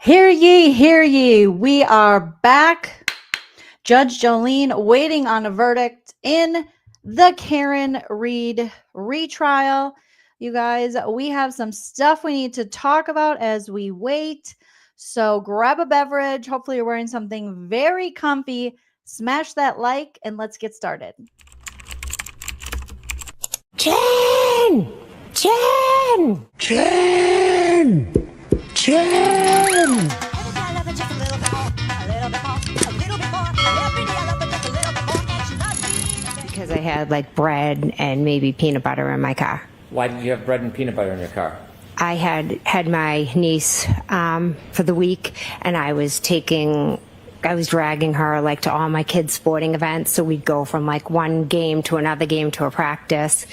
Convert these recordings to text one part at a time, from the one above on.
Hear ye, hear ye. We are back. Judge Joleen waiting on a verdict in the Karen Read retrial. You guys, we have some stuff we need to talk about as we wait. So grab a beverage. Hopefully, you're wearing something very comfy. Smash that like and let's get started. Jen! Jen! Jen! Jen! Because I had like bread and maybe peanut butter in my car. Why did you have bread and peanut butter in your car? I had my niece for the week, and I was dragging her like to all my kids' sporting events. So we'd go from like one game to another game to a practice.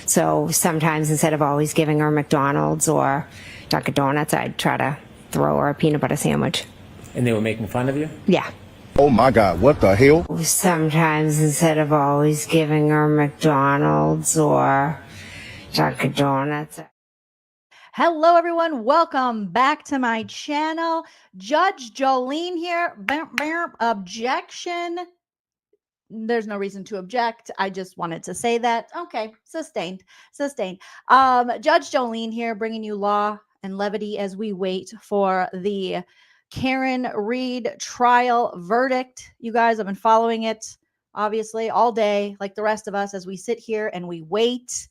So sometimes instead of always giving her McDonald's or Dunkin' Donuts, I'd try to throw her a peanut butter sandwich. And they were making fun of you? Yeah. Oh my God, what the hell? Sometimes instead of always giving her McDonald's or Dunkin' Donuts. Hello, everyone. Welcome back to my channel. Judge Joleen here. Objection. There's no reason to object. I just wanted to say that. Okay, sustained. Judge Joleen here, bringing you law and levity as we wait for the Karen Read trial verdict. You guys have been following it, obviously, all day, like the rest of us, as we sit here and we wait.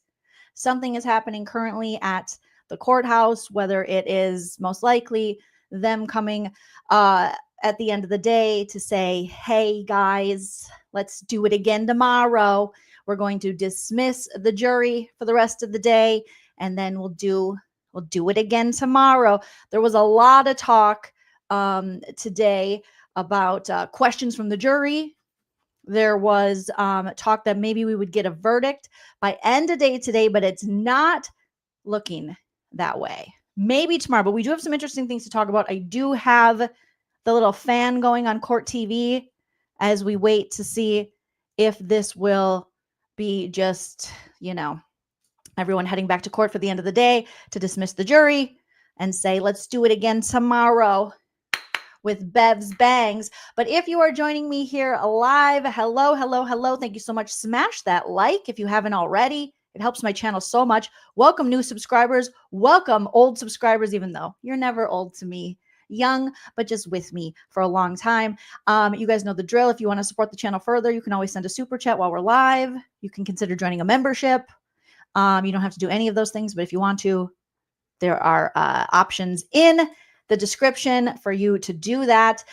Something is happening currently at the courthouse, whether it is most likely them coming at the end of the day to say, hey, guys, let's do it again tomorrow. We're going to dismiss the jury for the rest of the day, and then we'll do it again tomorrow. There was a lot of talk today about questions from the jury. There was talk that maybe we would get a verdict by end of day today, but it's not looking that way. Maybe tomorrow, but we do have some interesting things to talk about. I do have the little fan going on court TV as we wait to see if this will be just, everyone heading back to court for the end of the day to dismiss the jury and say, let's do it again tomorrow with Bev's Bangs. But if you are joining me here live, hello. Thank you so much. Smash that like if you haven't already. It helps my channel so much. Welcome new subscribers. Welcome old subscribers, even though you're never old to me. Young, but just with me for a long time. You guys know the drill. If you want to support the channel further, you can always send a super chat while we're live. You can consider joining a membership. You don't have to do any of those things, but if you want to, there are options in the description for you to do that.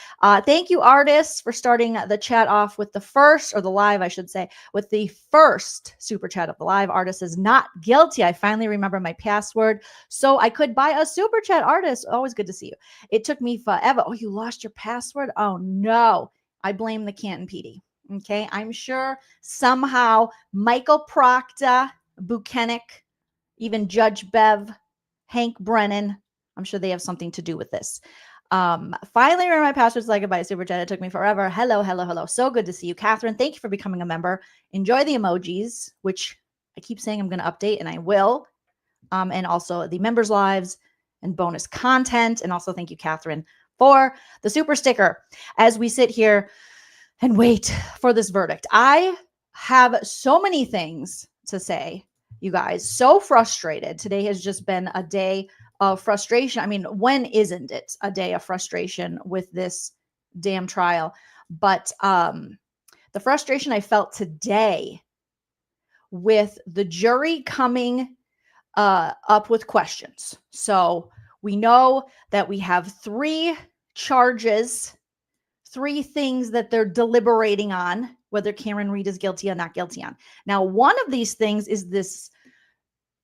Thank you, artists, for starting the chat off with the first, or the live, I should say, with the first super chat of the live. Artist is not guilty. I finally remember my password, so I could buy a super chat. Artist, always good to see you. It took me forever. Oh, you lost your password? Oh, no. I blame the Canton PD. Okay, I'm sure somehow Michael Proctor, Buchanan, even Judge Bev, Hankbrennan, I'm sure they have something to do with this. Finally, remember my password so I could buy a super chat. It took me forever. Hello. So good to see you. Catherine, thank you for becoming a member. Enjoy the emojis, which I keep saying I'm going to update, and I will. And also the members' lives and bonus content. And also thank you, Catherine, for the super sticker as we sit here and wait for this verdict. I have so many things to say, you guys. So frustrated. Today has just been a day of frustration. I mean, when isn't it a day of frustration with this damn trial? But the frustration I felt today with the jury coming up with questions. So we know that we have 3 charges, 3 things that they're deliberating on, whether Karen Read is guilty or not guilty on. Now, one of these things is this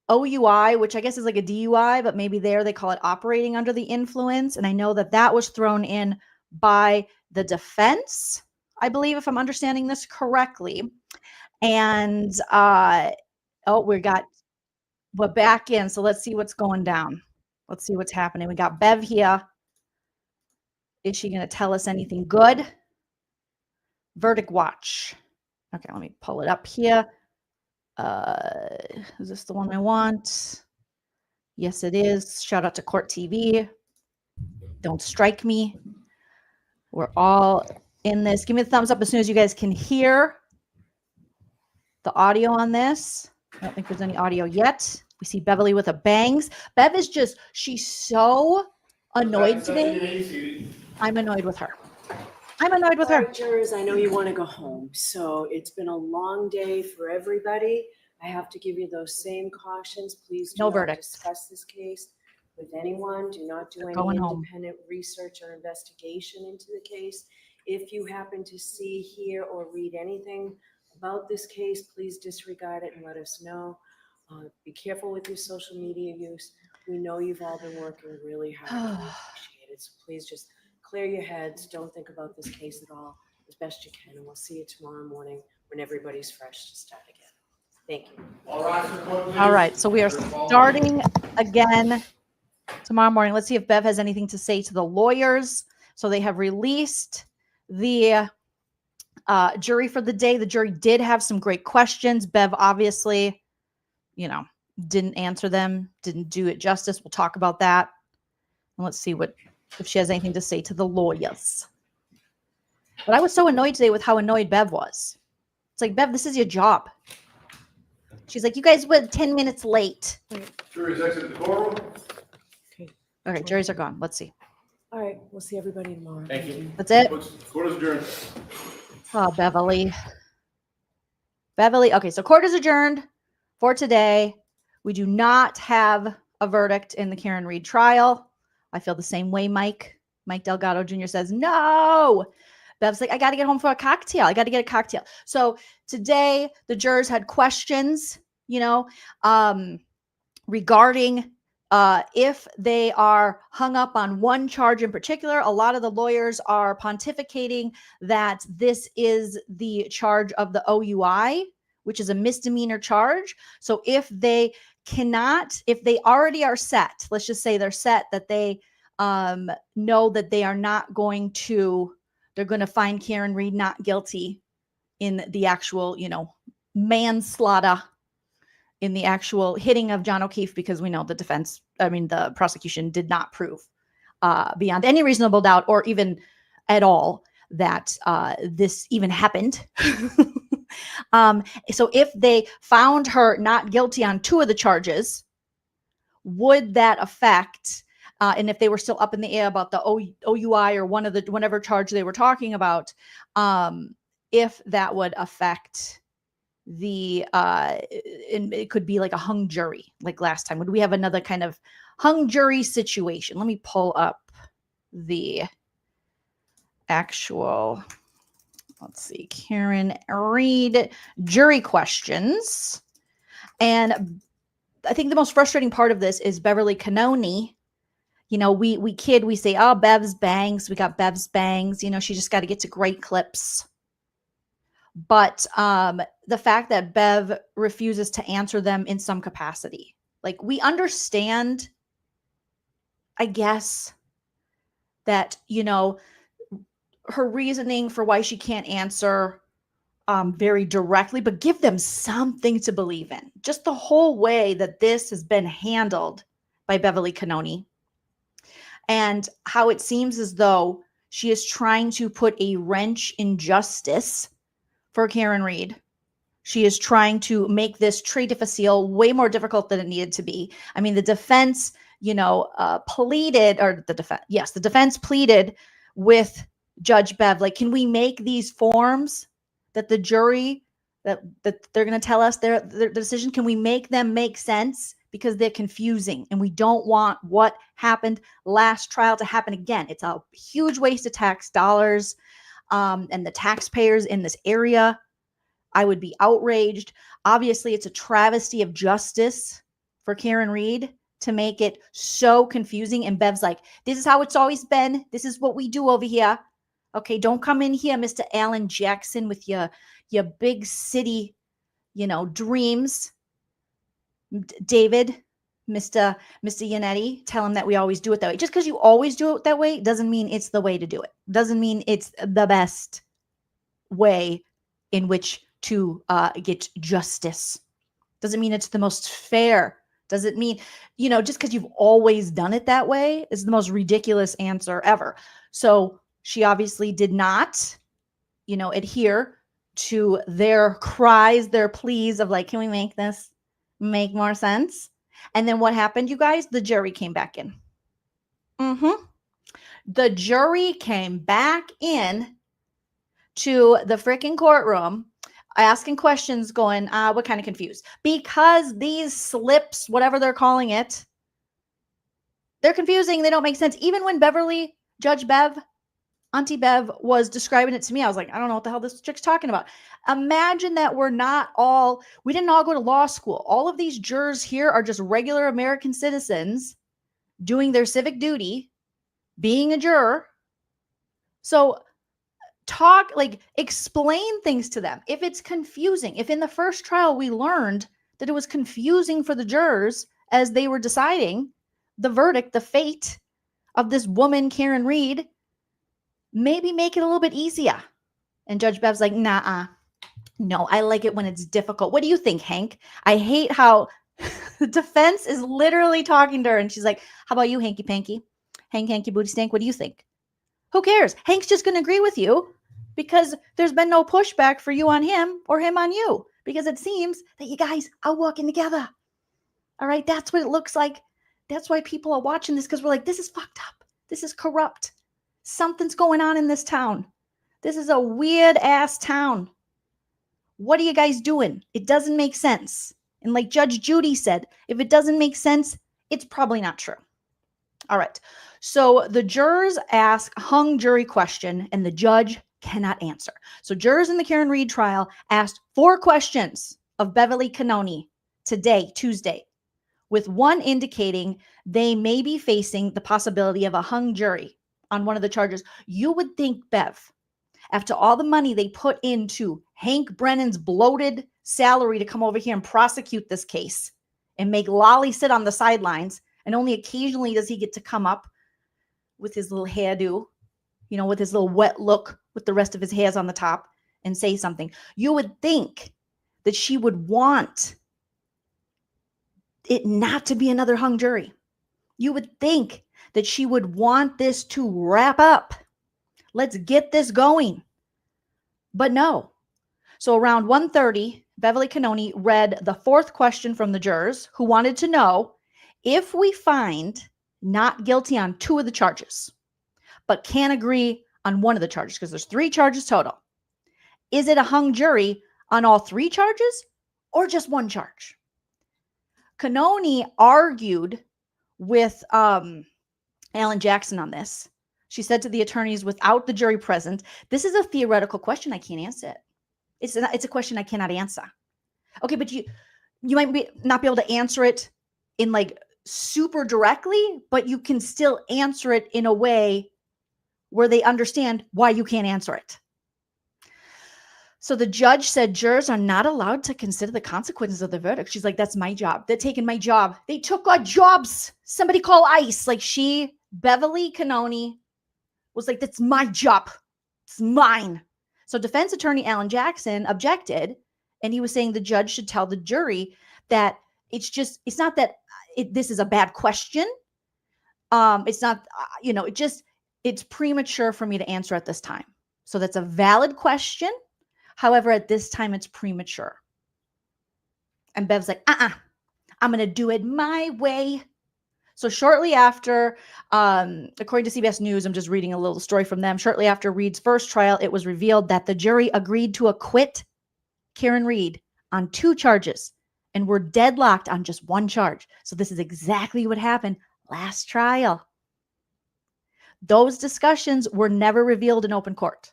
OUI, which I guess is like a DUI, but maybe there they call it operating under the influence. And I know that that was thrown in by the defense, I believe, if I'm understanding this correctly. And we're back in. So let's see what's going down. Let's see what's happening. We got Bev here. Is she going to tell us anything good? Verdict watch. Okay, let me pull it up here. Is this the one I want? Yes, it is. Shout out to Court TV. Don't strike me. We're all in this. Give me the thumbs up as soon as you guys can hear the audio on this. I don't think there's any audio yet. We see Beverly with a bangs. Bev is just, she's so annoyed today. I'm annoyed with her. I'm annoyed with All her. right, jurors, I know you want to go home. So it's been a long day for everybody. I have to give you those same cautions. Please do No not verdict. discuss this case with anyone. Do not do They're any going home. independent research or investigation into the case. If you happen to see, hear, or read anything about this case, please disregard it and let us know. Be careful with your social media use. We know you've all been working really hard. We appreciate it. So please just clear your heads. Don't think about this case at all as best you can. And we'll see you tomorrow morning when everybody's fresh to start again. Thank you. All right. So we are starting again tomorrow morning. Let's see if Bev has anything to say to the lawyers. So they have released the jury for the day. The jury did have some great questions. Bev obviously, didn't answer them, didn't do it justice. We'll talk about that. And let's see if she has anything to say to the lawyers. But I was so annoyed today with how annoyed Bev was. It's like, Bev, this is your job. She's like, you guys were 10 minutes late. Jury's exit the courtroom. Okay, juries are gone. Let's see. All right. We'll see everybody tomorrow. Thank you. That's it. Court is adjourned. Oh, Beverly. Okay, so court is adjourned for today. We do not have a verdict in the Karen Read trial. I feel the same way, Mike. Mike Delgado Jr. says, no. Bev's like, I got to get home for a cocktail. I got to get a cocktail. So today, the jurors had questions, regarding if they are hung up on one charge in particular. A lot of the lawyers are pontificating that this is the charge of the OUI, which is a misdemeanor charge. So if they already are set, let's just say they're set that they know that they are not going to, they're going to find Karen Read not guilty in the actual, manslaughter, in the actual hitting of John O'Keefe, because we know the prosecution did not prove beyond any reasonable doubt or even at all that this even happened. So if they found her not guilty on two of the charges, would that affect, and if they were still up in the air about the OUI or whatever charge they were talking about, if that would affect the it could be like a hung jury like last time. Would we have another kind of hung jury situation? Let me pull up the actual, let's see, Karen Read jury questions. And I think the most frustrating part of this is Beverly Cannoni. We say, oh, Bev's bangs. We got Bev's bangs. She just got to get to great clips. But the fact that Bev refuses to answer them in some capacity, like, we understand, I guess, that, her reasoning for why she can't answer very directly, but give them something to believe in. Just the whole way that this has been handled by Beverly Cannoni, and how it seems as though she is trying to put a wrench in justice for Karen Read. She is trying to make this très difficile way more difficult than it needed to be. I mean, the defense, the defense pleaded with Judge Bev, like, can we make these forms that the jury, that they're going to tell us their decision, can we make them make sense? Because they're confusing, and we don't want what happened last trial to happen again. It's a huge waste of tax dollars. And the taxpayers in this area, I would be outraged. Obviously, it's a travesty of justice for Karen Read to make it so confusing. And Bev's like, this is how it's always been. This is what we do over here. Okay, don't come in here, Mr. Alan Jackson, with your big city, dreams. David, Mr. Yannetti, tell him that we always do it that way. Just because you always do it that way doesn't mean it's the way to do it. Doesn't mean it's the best way in which to get justice. Doesn't mean it's the most fair Does it mean, just because you've always done it that way is the most ridiculous answer ever. So she obviously did not, adhere to their cries, their pleas of like, can we make this make more sense? And then what happened, you guys? The jury came back in. The jury came back in to the freaking courtroom asking questions going, we're kind of confused. Because these slips, whatever they're calling it, they're confusing. They don't make sense. Even when Judge Bev, Auntie Bev was describing it to me, I was like, I don't know what the hell this chick's talking about. Imagine that we didn't all go to law school. All of these jurors here are just regular American citizens doing their civic duty, being a juror. So explain things to them. If it's confusing, if in the first trial we learned that it was confusing for the jurors as they were deciding the verdict, the fate of this woman, Karen Read, maybe make it a little bit easier. And Judge Bev's like, nah, no, I like it when it's difficult. What do you think, Hank? I hate how the defense is literally talking to her. And she's like, how about you, Hanky Panky? Hanky Booty Stank, what do you think? Who cares? Hank's just going to agree with you because there's been no pushback for you on him or him on you, because it seems that you guys are working together. All right. That's what it looks like. That's why people are watching this, because we're like, this is fucked up. This is corrupt. Something's going on in this town. This is a weird ass town. What are you guys doing? It doesn't make sense. And like Judge Judy said, if it doesn't make sense, it's probably not true. All right. So the jurors ask hung jury question and the judge cannot answer. So jurors in the Karen Read trial asked 4 questions of Beverly Cannoni today, Tuesday, with one indicating they may be facing the possibility of a hung jury on one of the charges. You would think, Bev, after all the money they put into Hank Brennan's bloated salary to come over here and prosecute this case and make Lolly sit on the sidelines, and only occasionally does he get to come up with his little hairdo, with his little wet look with the rest of his hairs on the top and say something. You would think that she would want it not to be another hung jury. You would think that she would want this to wrap up. Let's get this going. But no. So around 1:30, Beverly Cannoni read the 4th question from the jurors, who wanted to know, if we find not guilty on 2 of the charges, but can't agree on 1 of the charges, because there's 3 charges total, is it a hung jury on all 3 charges or just 1 charge? Cannoni argued with Alan Jackson on this. She said to the attorneys without the jury present, this is a theoretical question. I can't answer it. It's a question I cannot answer. Okay, but you might not be able to answer it in like super directly, but you can still answer it in a way where they understand why you can't answer it. So the judge said jurors are not allowed to consider the consequences of the verdict. She's like, that's my job. They're taking my job. They took our jobs. Somebody call ICE. Beverly Cannoni was like, that's my job. It's mine. So defense attorney Alan Jackson objected, and he was saying the judge should tell the jury that it's not that this is a bad question. It's not, it's premature for me to answer at this time. So that's a valid question. However, at this time, it's premature. And Bev's like, I'm going to do it my way. So shortly after, according to CBS News, I'm just reading a little story from them. Shortly after Read's first trial, it was revealed that the jury agreed to acquit Karen Read on 2 charges and were deadlocked on just 1 charge. So this is exactly what happened last trial. Those discussions were never revealed in open court.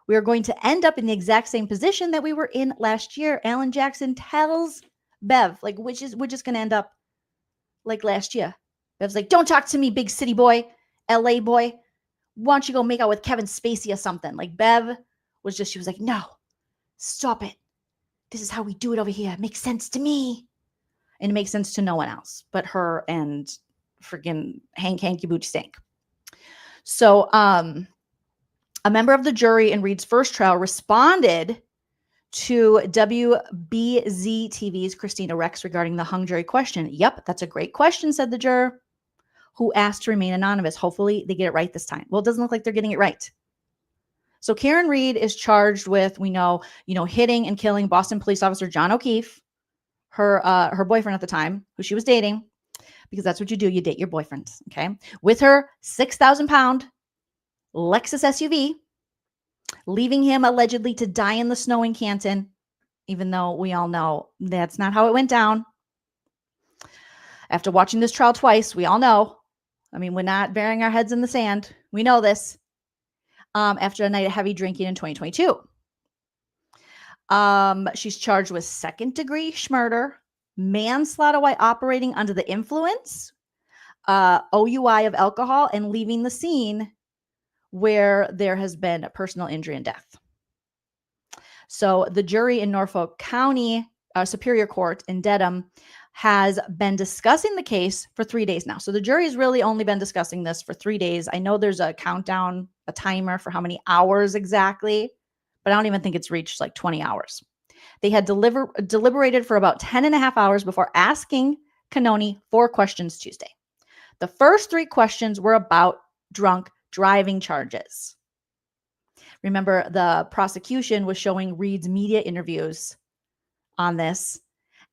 We are going to end up in the exact same position that we were in last year. Alan Jackson tells Bev, we're just going to end up like last year. Bev's like, don't talk to me, big city boy, LA boy. Why don't you go make out with Kevin Spacey or something? Bev she was like, no, stop it. This is how we do it over here. It makes sense to me. And it makes sense to no one else but her and friggin' Hanky Booty Stank. So, a member of the jury in Read's first trial responded to WBZ TV's Christina Rex regarding the hung jury question. Yep, that's a great question, said the juror, who asked to remain anonymous. Hopefully they get it right this time. Well, it doesn't look like they're getting it right. So Karen Read is charged with, we know, hitting and killing Boston police officer John O'Keefe, her boyfriend at the time, who she was dating, because that's what you do. You date your boyfriends, okay? With her 6,000-pound Lexus SUV, leaving him allegedly to die in the snow in Canton, even though we all know that's not how it went down. After watching this trial twice, we all know. I mean, we're not burying our heads in the sand. We know this. After a night of heavy drinking in 2022. She's charged with second-degree murder, manslaughter while operating under the influence, OUI of alcohol, and leaving the scene where there has been a personal injury and death. So the jury in Norfolk County Superior Court in Dedham has been discussing the case for 3 days now. So the jury has really only been discussing this for 3 days. I know there's a countdown, a timer for how many hours exactly, but I don't even think it's reached like 20 hours. They had deliberated for about 10 and a half hours before asking Cannoni 4 questions Tuesday. The first 3 questions were about drunk driving charges. Remember, the prosecution was showing Read's media interviews on this,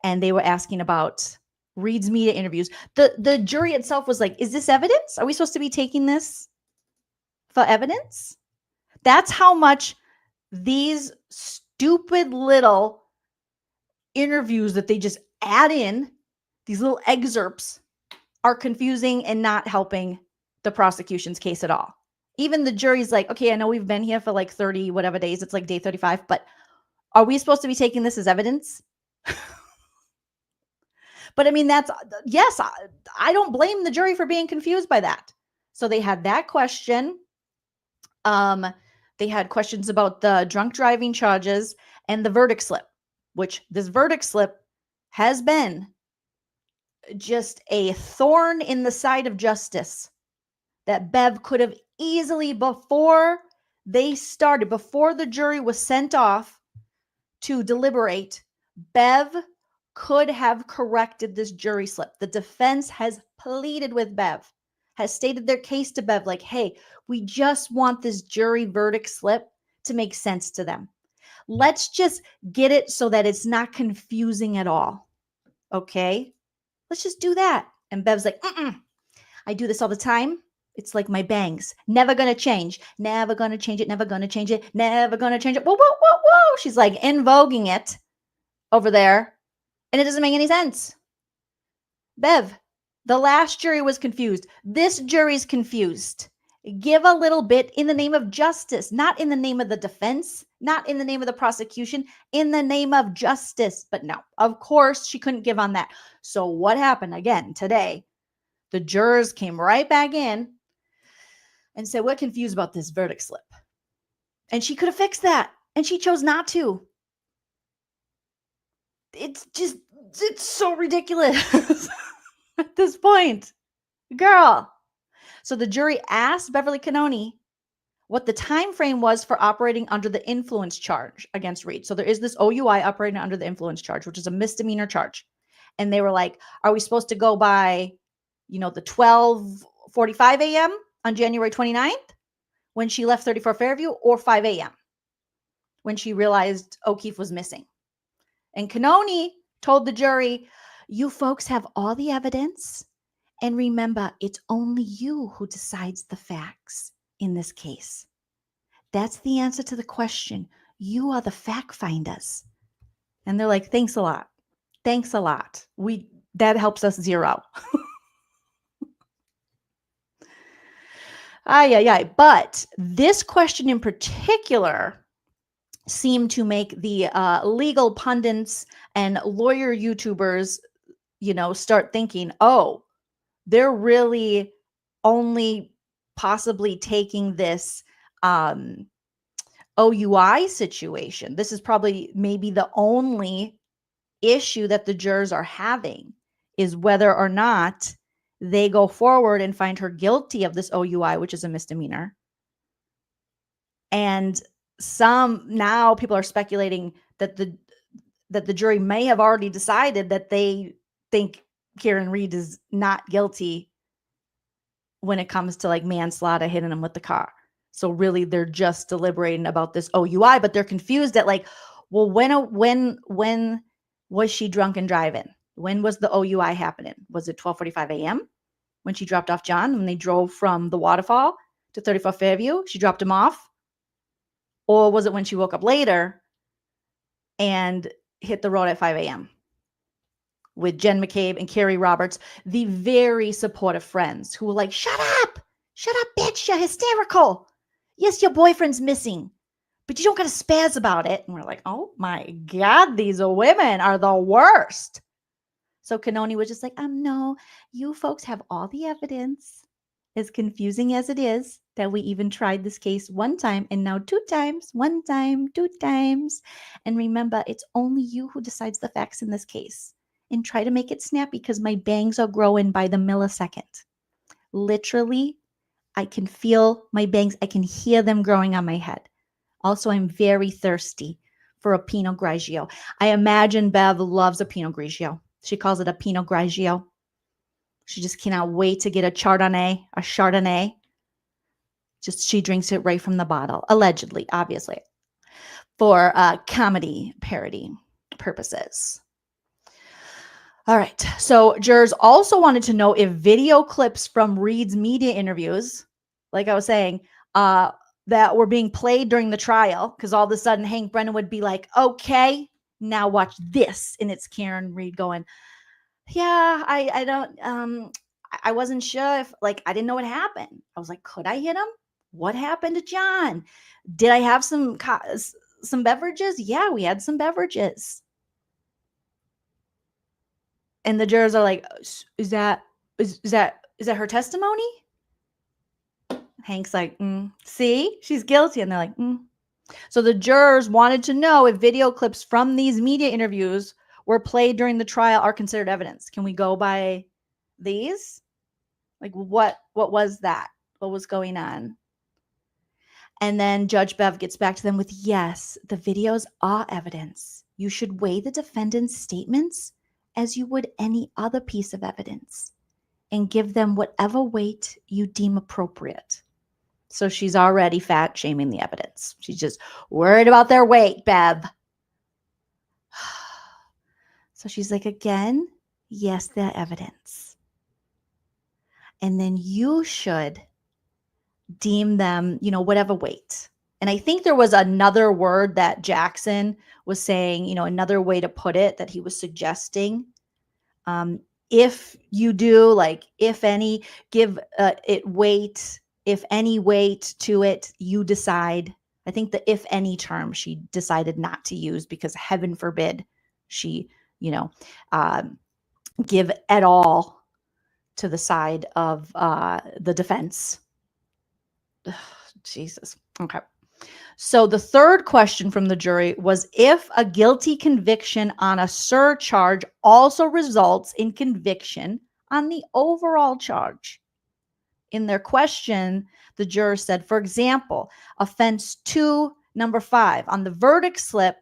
and they were asking about Read's media interviews. The jury itself was like, is this evidence? Are we supposed to be taking this for evidence? That's how much these stupid little interviews that they just add in, these little excerpts, are confusing and not helping the prosecution's case at all. Even the jury's like, okay, I know we've been here for like 30 whatever days. It's like day 35, but are we supposed to be taking this as evidence? But I mean, yes, I don't blame the jury for being confused by that. So they had that question. They had questions about the drunk driving charges and the verdict slip, which this verdict slip has been just a thorn in the side of justice that Bev could have easily, before the jury was sent off to deliberate, Bev could have corrected this jury slip. The defense has pleaded with Bev, has stated their case to Bev, like, hey, we just want this jury verdict slip to make sense to them. Let's just get it so that it's not confusing at all. Okay? Let's just do that. And Bev's like, I do this all the time. It's like my bangs. Never going to change. Never going to change it. Never going to change it. Never going to change it. Whoa, whoa, whoa, whoa. She's like invoking it over there. And it doesn't make any sense. Bev, the last jury was confused. This jury's confused. Give a little bit in the name of justice, not in the name of the defense, not in the name of the prosecution, in the name of justice. But no, of course, she couldn't give on that. So what happened again today? The jurors came right back in and said, we're confused about this verdict slip. And she could have fixed that. And she chose not to. It's so ridiculous at this point. Girl. So the jury asked Beverly Cannoni what the time frame was for operating under the influence charge against Read. So there is this OUI, operating under the influence charge, which is a misdemeanor charge. And they were like, are we supposed to go by, the 12:45 a.m. on January 29th when she left 34 Fairview, or 5 a.m. when she realized O'Keefe was missing? And Cannoni told the jury, you folks have all the evidence. And remember, it's only you who decides the facts in this case. That's the answer to the question. You are the fact finders. And they're like, thanks a lot. Thanks a lot. That helps us zero. But this question in particular seemed to make the legal pundits and lawyer YouTubers, start thinking, oh, they're really only possibly taking this OUI situation. This is probably maybe the only issue that the jurors are having, is whether or not they go forward and find her guilty of this OUI, which is a misdemeanor. And now people are speculating that the jury may have already decided that they think Karen Read is not guilty when it comes to like manslaughter, hitting him with the car. So really they're just deliberating about this OUI, but they're confused at like, well, when was she drunk and driving? When was the OUI happening? Was it 12:45 a.m. when she dropped off John, when they drove from the waterfall to 34 Fairview? She dropped him off? Or was it when she woke up later and hit the road at 5 a.m. with Jen McCabe and Carrie Roberts, the very supportive friends who were like, shut up, bitch, you're hysterical. Yes, your boyfriend's missing, but you don't got to spaz about it. And we're like, oh my God, these women are the worst. So Kanoni was just like, no, you folks have all the evidence. As confusing as it is that we even tried this case one time and now two times, one time, two times. And remember, it's only you who decides the facts in this case. And try to make it snappy because my bangs are growing by the millisecond. Literally, I can feel my bangs. I can hear them growing on my head. Also, I'm very thirsty for a Pinot Grigio. I imagine Bev loves a Pinot Grigio. She calls it a Pinot Grigio. She just cannot wait to get a Chardonnay. Just she drinks it right from the bottle, allegedly, obviously, for comedy parody purposes. All right. So jurors also wanted to know if video clips from Read's media interviews, like I was saying, that were being played during the trial, because all of a sudden Hank Brennan would be like, okay, now watch this. And it's Karen Read going, yeah, I don't, I wasn't sure if, like, I didn't know what happened. I was like, could I hit him? What happened to John? Did I have some beverages? Yeah, we had some beverages. And the jurors are like, is that her testimony? Hank's like, see, she's guilty. And they're like, So the jurors wanted to know if video clips from these media interviews were played during the trial are considered evidence. Can we go by these? Like, what was that? What was going on? And then Judge Bev gets back to them with, yes, the videos are evidence. You should weigh the defendant's statements as you would any other piece of evidence and give them whatever weight you deem appropriate. So she's already fat shaming the evidence. She's just worried about their weight, Bev. So she's like, again, yes, they're evidence. And then you should deem them, whatever weight. And I think there was another word that Jackson was saying, another way to put it that he was suggesting. If you do, like, if any, give it weight, if any weight to it, you decide. I think the if any term she decided not to use because heaven forbid she, give at all to the side of the defense. Ugh, Jesus. Okay. So the third question from the jury was if a guilty conviction on a surcharge also results in conviction on the overall charge. In their question, the juror said, for example, offense 2, number 5, on the verdict slip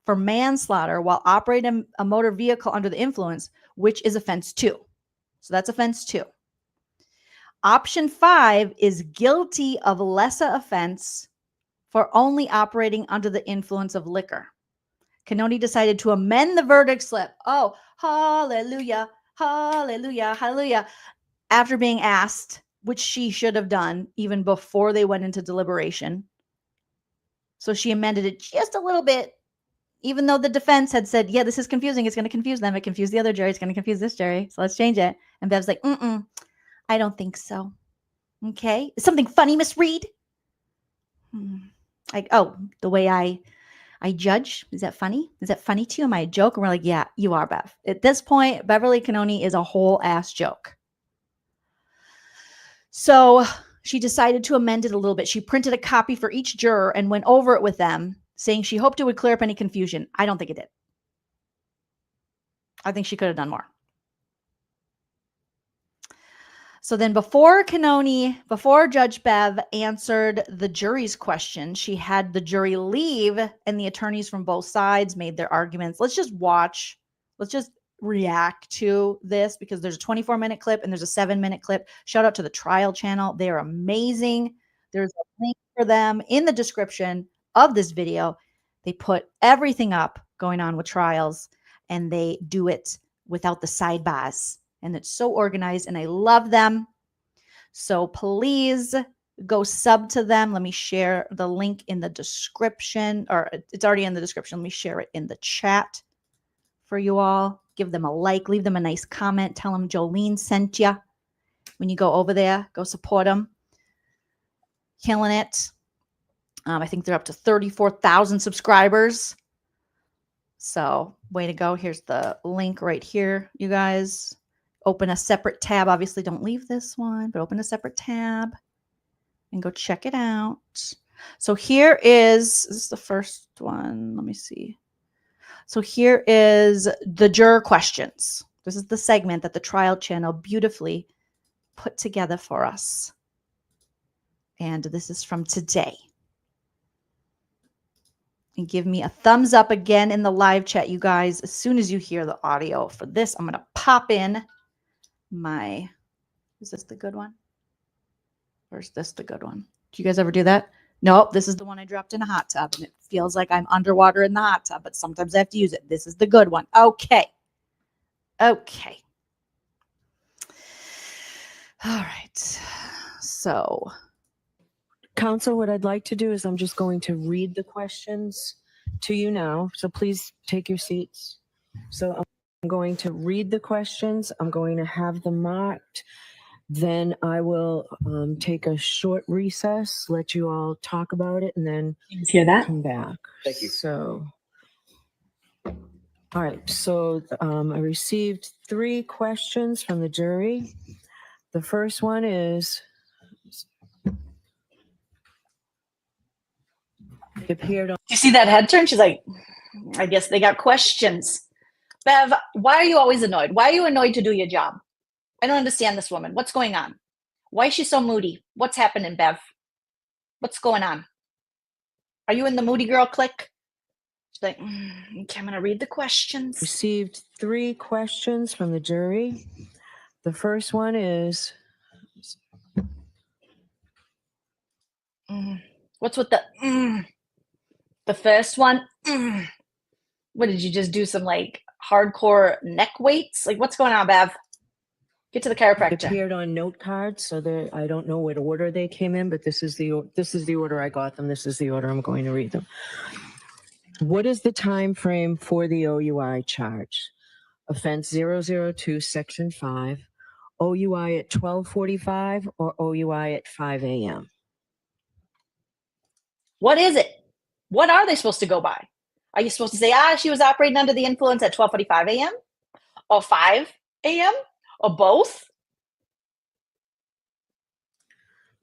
for manslaughter while operating a motor vehicle under the influence, which is offense 2. So that's offense 2. Option 5 is guilty of lesser offense for only operating under the influence of liquor. Kanoni decided to amend the verdict slip. Oh, hallelujah, hallelujah, hallelujah. After being asked, which she should have done even before they went into deliberation. So she amended it just a little bit, even though the defense had said, yeah, this is confusing. It's going to confuse them. It confused the other jury. It's going to confuse this jury. So let's change it. And Bev's like, I don't think so. Okay. Is something funny, Miss Read? Like, oh, the way I judge, is that funny? Is that funny to you? Am I a joke? And we're like, yeah, you are, Bev. At this point, Beverly Kanoni is a whole ass joke. So she decided to amend it a little bit. She printed a copy for each juror and went over it with them, saying she hoped it would clear up any confusion. I don't think it did. I think she could have done more. So then before Judge Bev answered the jury's question, she had the jury leave and the attorneys from both sides made their arguments. Let's just watch. Let's just react to this because there's a 24-minute clip and there's a 7-minute clip. Shout out to the trial channel. They're amazing. There's a link for them in the description of this video. They put everything up going on with trials and they do it without the sidebars. And it's so organized and I love them. So please go sub to them. Let me share the link in the description, or it's already in the description. Let me share it in the chat for you all. Give them a like, leave them a nice comment. Tell them Joleen sent you. When you go over there, go support them. Killing it. I think they're up to 34,000 subscribers. So way to go. Here's the link right here, you guys. Open a separate tab. Obviously, don't leave this one, but open a separate tab and go check it out. So here is, this is the first one. Let me see. So here is the juror questions. This is the segment that the trial channel beautifully put together for us. And this is from today. And give me a thumbs up again in the live chat, you guys. As soon as you hear the audio for this, I'm going to pop in my, is this the good one? Or is this the good one? Do you guys ever do that? Nope, this is the one I dropped in a hot tub and it feels like I'm underwater in the hot tub, but sometimes I have to use it. This is the good one. Okay. Okay. All right. So, Counsel, what I'd like to do is I'm just going to read the questions to you now. So please take your seats. So I'm going to read the questions. I'm going to have them marked. Then I will take a short recess, let you all talk about it, and then hear that? come back. Thank you. So, all right. So I received 3 questions from the jury. The first one is, it appeared on. You see that head turn? She's like, I guess they got questions. Bev, why are you always annoyed? Why are you annoyed to do your job? I don't understand this woman. What's going on? Why is she so moody? What's happening, Bev? What's going on? Are you in the moody girl clique? She's like, okay, I'm going to read the questions. Received 3 questions from the jury. The first one is, What's with the first one? What, did you just do some like hardcore neck weights? Like, what's going on, Bev? Get to the it chiropractor. appeared on note cards, so I don't know what order they came in, but this is the order I got them. This is the order I'm going to read them. What is the time frame for the OUI charge? Offense 002, Section 5, OUI at 12:45 or OUI at 5 a.m.? What is it? What are they supposed to go by? Are you supposed to say, she was operating under the influence at 12:45 a.m. or 5 a.m. or both?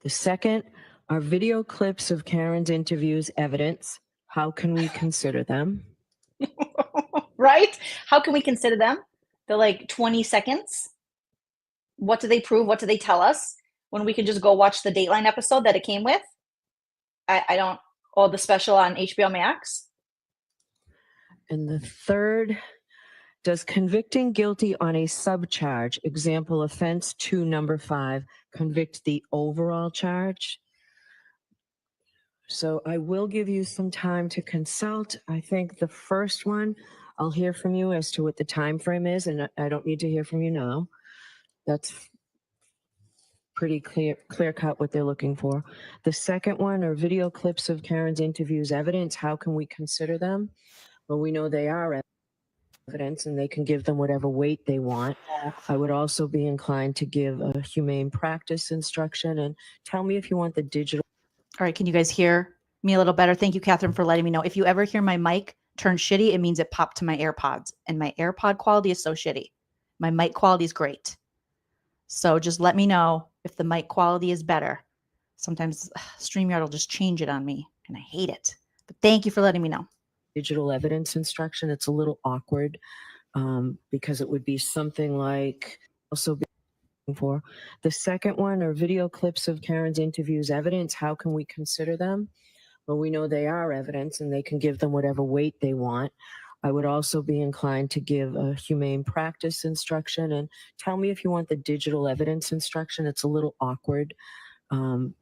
The second are video clips of Karen's interviews evidence. How can we consider them? Right? How can we consider them? They're like 20 seconds. What do they prove? What do they tell us? When we can just go watch the Dateline episode that it came with? I don't, or the special on HBO Max. And the third, does convicting guilty on a subcharge, example offense 2 number 5, convict the overall charge? So I will give you some time to consult. I think the first one, I'll hear from you as to what the time frame is, and I don't need to hear from you now. That's pretty clear cut what they're looking for. The second one are video clips of Karen's interviews evidence. How can we consider them? Well, we know they are evidence and they can give them whatever weight they want. I would also be inclined to give a humane practice instruction, and tell me if you want the digital. all right, can you guys hear me a little better? Thank you, Catherine, for letting me know. If you ever hear my mic turn shitty, it means it popped to my AirPods, and my AirPod quality is so shitty. My mic quality is great. So just let me know if the mic quality is better. Sometimes StreamYard will just change it on me, and I hate it. But thank you for letting me know. Digital evidence instruction. It's a little awkward because it would be something like also for. The second one are video clips of Karen's interviews evidence. How can we consider them? Well, we know they are evidence and they can give them whatever weight they want. I would also be inclined to give a humane practice instruction, and tell me if you want the digital evidence instruction. It's a little awkward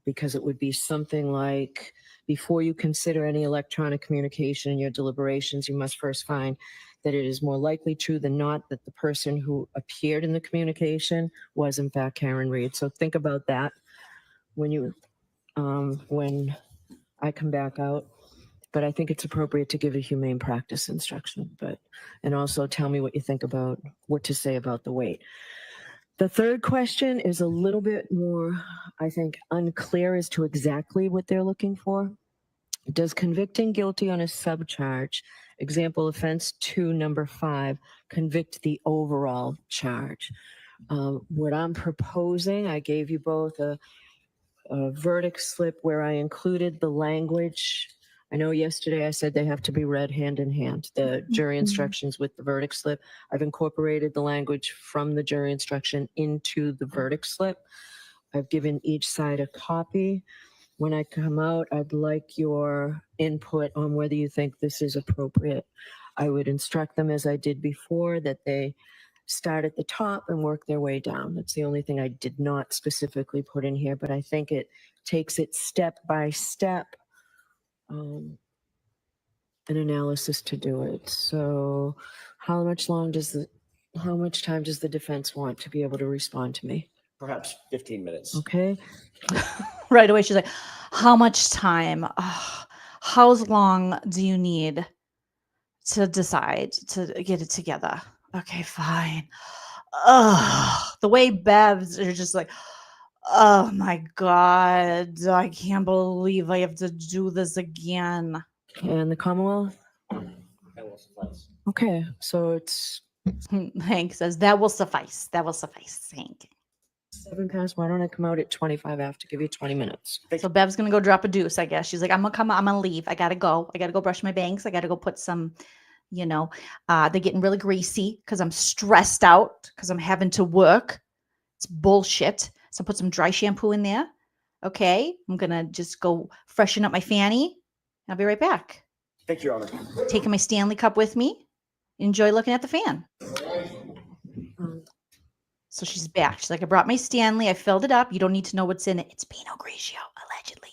because it would be something like, before you consider any electronic communication in your deliberations, you must first find that it is more likely true than not that the person who appeared in the communication was in fact Karen Read. So think about that when I come back out. But I think it's appropriate to give a humane practice instruction, and also tell me what you think about what to say about the weight. The third question is a little bit more, I think, unclear as to exactly what they're looking for. Does convicting guilty on a subcharge, example offense 2, number 5, convict the overall charge? What I'm proposing, I gave you both a verdict slip where I included the language. I know yesterday I said they have to be read hand in hand, the jury instructions with the verdict slip. I've incorporated the language from the jury instruction into the verdict slip. I've given each side a copy. When I come out, I'd like your input on whether you think this is appropriate. I would instruct them, as I did before, that they start at the top and work their way down. That's the only thing I did not specifically put in here, but I think it takes it step by step, an analysis to do it. So how much time does the defense want to be able to respond to me? Perhaps 15 minutes. Okay. Right away, she's like, how much time? How long do you need to decide to get it together? Okay, fine. The way Bev's are just like, oh my God, I can't believe I have to do this again. And the Commonwealth? That will suffice. Okay, so it's Hank says, that will suffice. That will suffice, Hank. 7 past. Why don't I come out at 25 after? Give you 20 minutes. So Bev's gonna go drop a deuce, I guess. She's like, I'm gonna leave. I gotta go brush my bangs. I gotta go put some, they're getting really greasy because I'm stressed out because I'm having to work. It's bullshit. So put some dry shampoo in there. Okay. I'm gonna just go freshen up my fanny. I'll be right back. Thank you, Your Honor. Taking my Stanley cup with me. Enjoy looking at the fan. So she's back. She's like, I brought my Stanley. I filled it up. You don't need to know what's in it. It's Pinot Grigio, allegedly.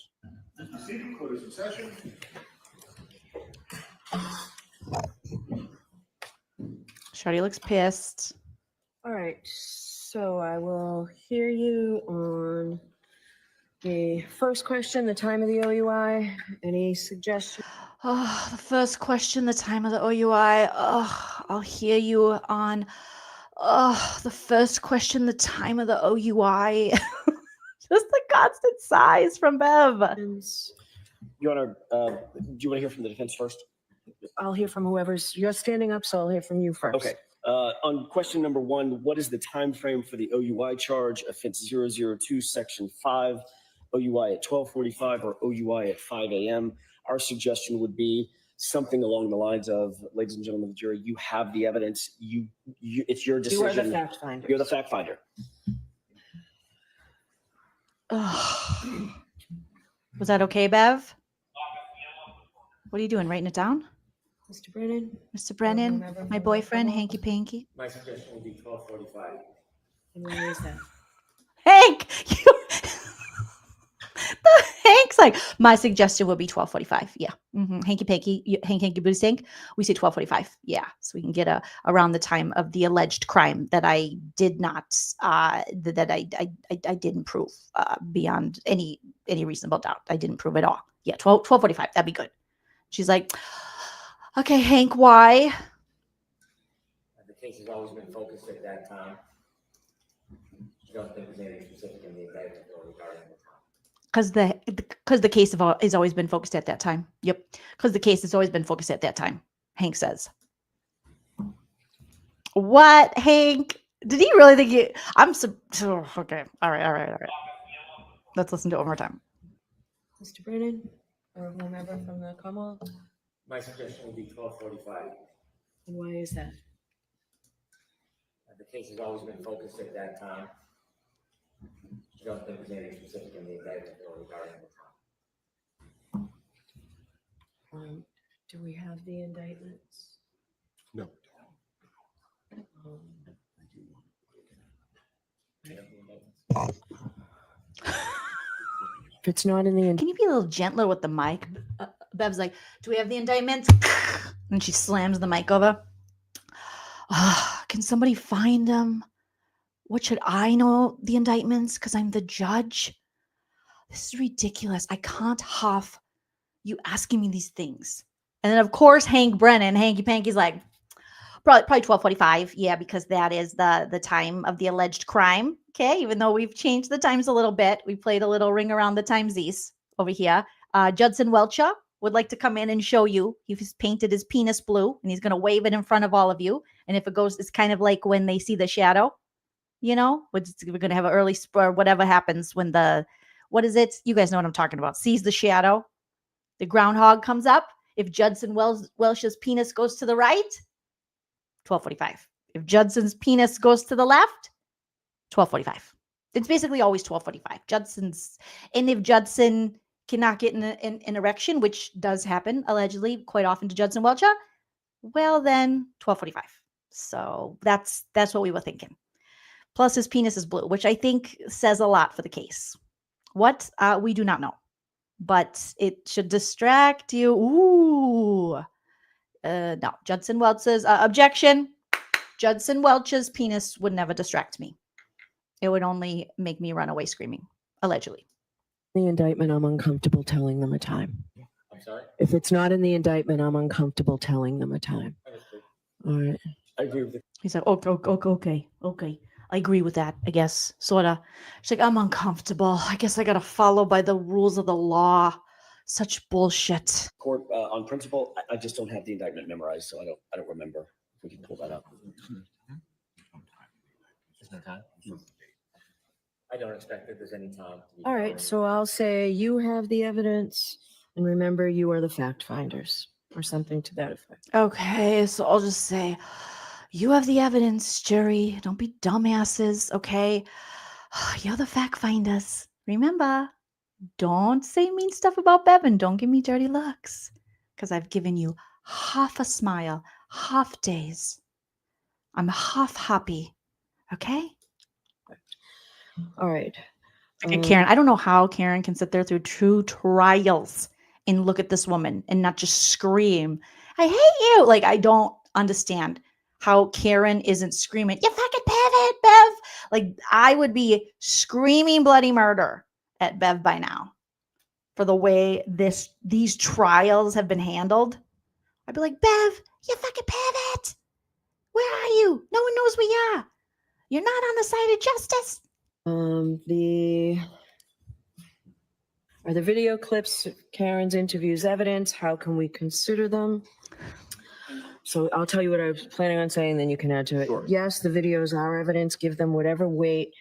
Proceed, court is in session. Shorty looks pissed. All right, so I will hear you on the first question, the time of the OUI. Any suggestions? Oh, the first question, the time of the OUI. Oh, I'll hear you on. Oh, the first question, the time of the OUI. Just the constant sighs from Bev. Your Honor, do you want to hear from the defense first? I'll hear from you're standing up, so I'll hear from you first. Okay. On question number 1, what is the time frame for the OUI charge? Offense 002, section 5, OUI at 12:45 or OUI at 5 a.m. Our suggestion would be something along the lines of, ladies and gentlemen of the jury, you have the evidence. It's your decision. You are the fact finder. You're the fact finder. Was that okay, Bev? What are you doing? Writing it down? Mr. Brennan? Mr. Brennan, my boyfriend, Hanky Panky. My suggestion would be 12:45. And why is that? Hank! Hank's like, my suggestion would be 12:45. Yeah. Hanky Panky, Hanky Booty Stink. We say 12:45. Yeah. So we can get around the time of the alleged crime that I did not, that I didn't prove beyond any reasonable doubt. I didn't prove at all. Yeah. 12:45. That'd be good. She's like, okay, Hank, why? The case has always been focused at that time. I don't think there's anything specific in the indictment regarding the time. Because the case has always been focused at that time. Yep. Because the case has always been focused at that time. Hank says. What, Hank? Did he really think you? Okay. All right. Let's listen to it one more time. Mr. Brennan, or whomever from the Commonwealth? My suggestion would be 12:45. And why is that? The case has always been focused at that time. I don't think there's anything specific in the indictment regarding the time. Do we have the indictments? No. Um, If it's not in the, Can you be a little gentler with the mic? Bev's like, do we have the indictments? And she slams the mic over. Can somebody find them? What should I know the indictments? Because I'm the judge. This is ridiculous. I can't huff you asking me these things. And then, of course, Hank Brennan, Hanky Panky's like, probably 12:45. Yeah, because that is the time of the alleged crime. Okay, even though we've changed the times a little bit, we played a little ring around the timesies over here. Judson Welcher would like to come in and show you. He's painted his penis blue, and he's going to wave it in front of all of you. And if it goes, it's kind of like when they see the shadow. You know, we're going to have an early or whatever happens when what is it? You guys know what I'm talking about. Sees the shadow. The groundhog comes up. If Judson Welch's penis goes to the right, 12:45. If Judson's penis goes to the left, 12:45. It's basically always 12:45. And if Judson cannot get an erection, which does happen allegedly quite often to Judson Welcher, well then 12:45. So that's what we were thinking. Plus his penis is blue, which I think says a lot for the case. What? We do not know. But it should distract you. Ooh. No. Judson Welch's objection. Judson Welch's penis would never distract me. It would only make me run away screaming, allegedly. the indictment, I'm uncomfortable telling them a time. I'm sorry? If it's not in the indictment, I'm uncomfortable telling them a time. Understood. All right. I agree with He's like, okay. I agree with that, I guess, sort of. She's like, I'm uncomfortable. I guess I got to follow by the rules of the law. Such bullshit. court on principle. I just don't have the indictment memorized, so I don't remember. If we can pull that up. There's no time? I don't expect that there's any time. To be All right. found. So I'll say you have the evidence, and remember, you are the fact finders, or something to that effect. Okay, so I'll just say, you have the evidence, jury. Don't be dumbasses, okay? You're the fact finders. Remember, don't say mean stuff about Bev and don't give me dirty looks. Because I've given you half a smile, half days. I'm half happy, okay? All right. Look at Karen. I don't know how Karen can sit there through 2 trials and look at this woman and not just scream, I hate you. Like, I don't understand how Karen isn't screaming, you fucking pivot, Bev. Like, I would be screaming bloody murder at Bev by now for the way these trials have been handled. I'd be like, Bev, you fucking pivot. Where are you? No one knows where you are. You're not on the side of justice. Are the video clips of Karen's interviews evidence? How can we consider them? So I'll tell you what I was planning on saying, then you can add to it. Sure. Yes, the videos are evidence. Give them whatever weight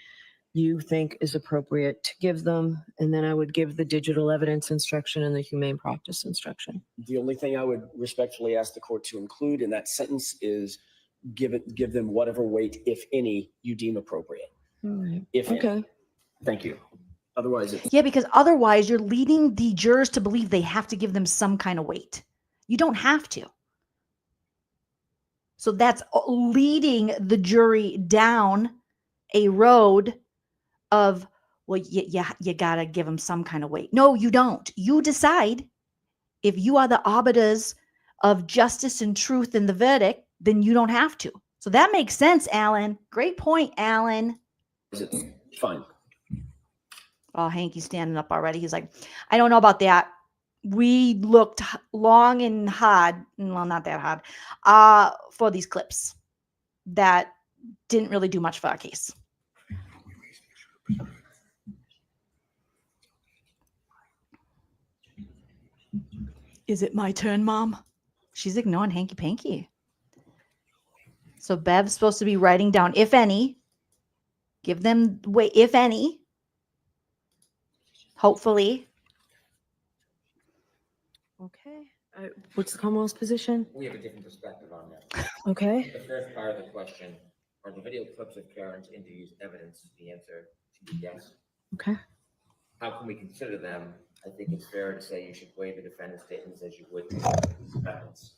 you think is appropriate to give them. And then I would give the digital evidence instruction and the humane practice instruction. The only thing I would respectfully ask the court to include in that sentence is give them whatever weight, if any, you deem appropriate. All right. If any. Okay. Thank you. Otherwise, it's Yeah, because otherwise you're leading the jurors to believe they have to give them some kind of weight. You don't have to. So that's leading the jury down a road of, well, you got to give them some kind of weight. No, you don't. You decide. If you are the arbiters of justice and truth in the verdict, then you don't have to. So that makes sense, Alan. Great point, Alan. fine. Oh, Hanky's standing up already. He's like, I don't know about that. We looked long and hard, well, not that hard, for these clips that didn't really do much for our case. Is it my turn, Mom? She's ignoring Hanky Panky. So Bev's supposed to be writing down, if any. Give them weight, if any. Hopefully. Okay. What's the Commonwealth's position? We have a different perspective on that. Okay. The first part of the question, are the video clips of Karen's interviews evidence? The answer Yes. Okay. How can we consider them? I think it's fair to say you should weigh the defendant's statements as you would the evidence,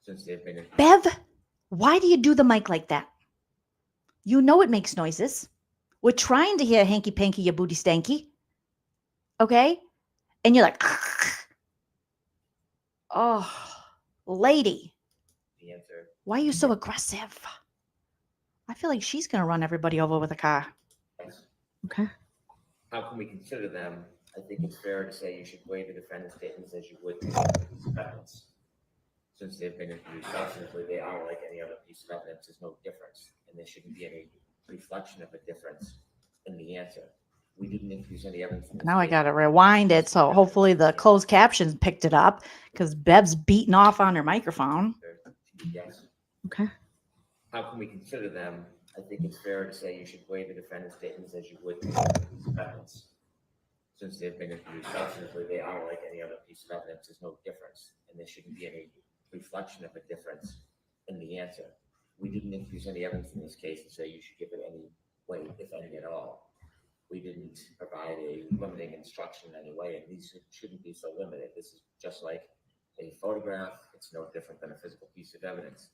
since they've been. Bev, why do you do the mic like that? You know it makes noises. We're trying to hear hanky panky, your booty stanky. Okay? And you're like, oh, lady, The answer. why are you so aggressive? I feel like she's going to run everybody over with a car. Yes. Okay. How can we consider them? I think it's fair to say you should weigh the defendant's statements as you would the evidence, since they've been introduced substantively. They are like any other piece of evidence. There's no difference, and there shouldn't be any reflection of a difference in the answer. We didn't introduce any evidence. Now I got to rewind it. So hopefully the closed captions picked it up because Bev's beating off on her microphone. Yes. Okay. How can we consider them? I think it's fair to say you should weigh the defendant's statements as you would the evidence, since they've been introduced substantively. They are like any other piece of evidence. There's no difference, and there shouldn't be any reflection of a difference in the answer. We didn't introduce any evidence in this case to say you should give it any weight, if any at all. We didn't provide a limiting instruction in any way, and these shouldn't be so limited. This is just like a photograph. It's no different than a physical piece of evidence.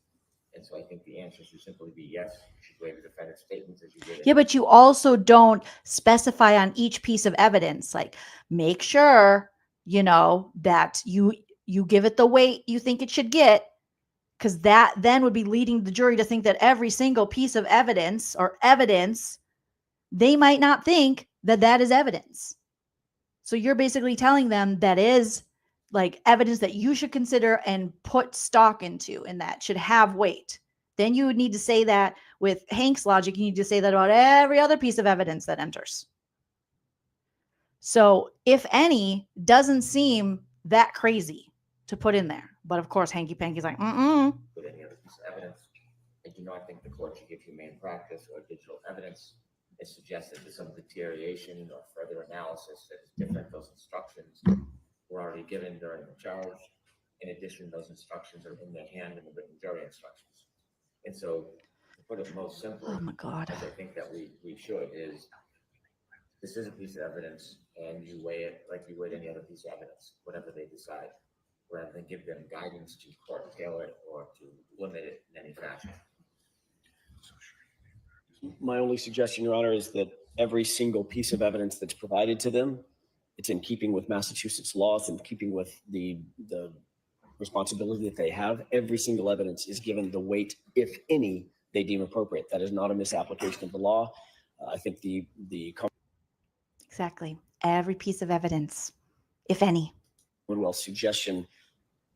And so I think the answer should simply be yes. You should weigh the defendant's statements as you would. Yeah, but you also don't specify on each piece of evidence. Like, make sure, that you give it the weight you think it should get, because that then would be leading the jury to think that every single piece of evidence or evidence, they might not think that that is evidence. So you're basically telling them that is like evidence that you should consider and put stock into, and that should have weight. Then you would need to say that with Hank's logic. You need to say that about every other piece of evidence that enters. So if any, doesn't seem that crazy to put in there. But of course, Hanky Panky's like, With any other piece of evidence, I do not think the court should give humane practice or digital evidence. It suggests that there's some deterioration or further analysis that is different. Those instructions were already given during the charge. In addition, those instructions are in their hand in the written jury instructions. And so, to put it most simply, oh my God. as I think that we should, is this is a piece of evidence, and you weigh it like you would any other piece of evidence, whatever they decide, rather than give them guidance to court tailor it or to limit it in any fashion. My only suggestion, Your Honor, is that every single piece of evidence that's provided to them, it's in keeping with Massachusetts laws, in keeping with the responsibility that they have. Every single evidence is given the weight, if any, they deem appropriate. That is not a misapplication of the law. I think the Exactly. Every piece of evidence, if any. Commonwealth suggestion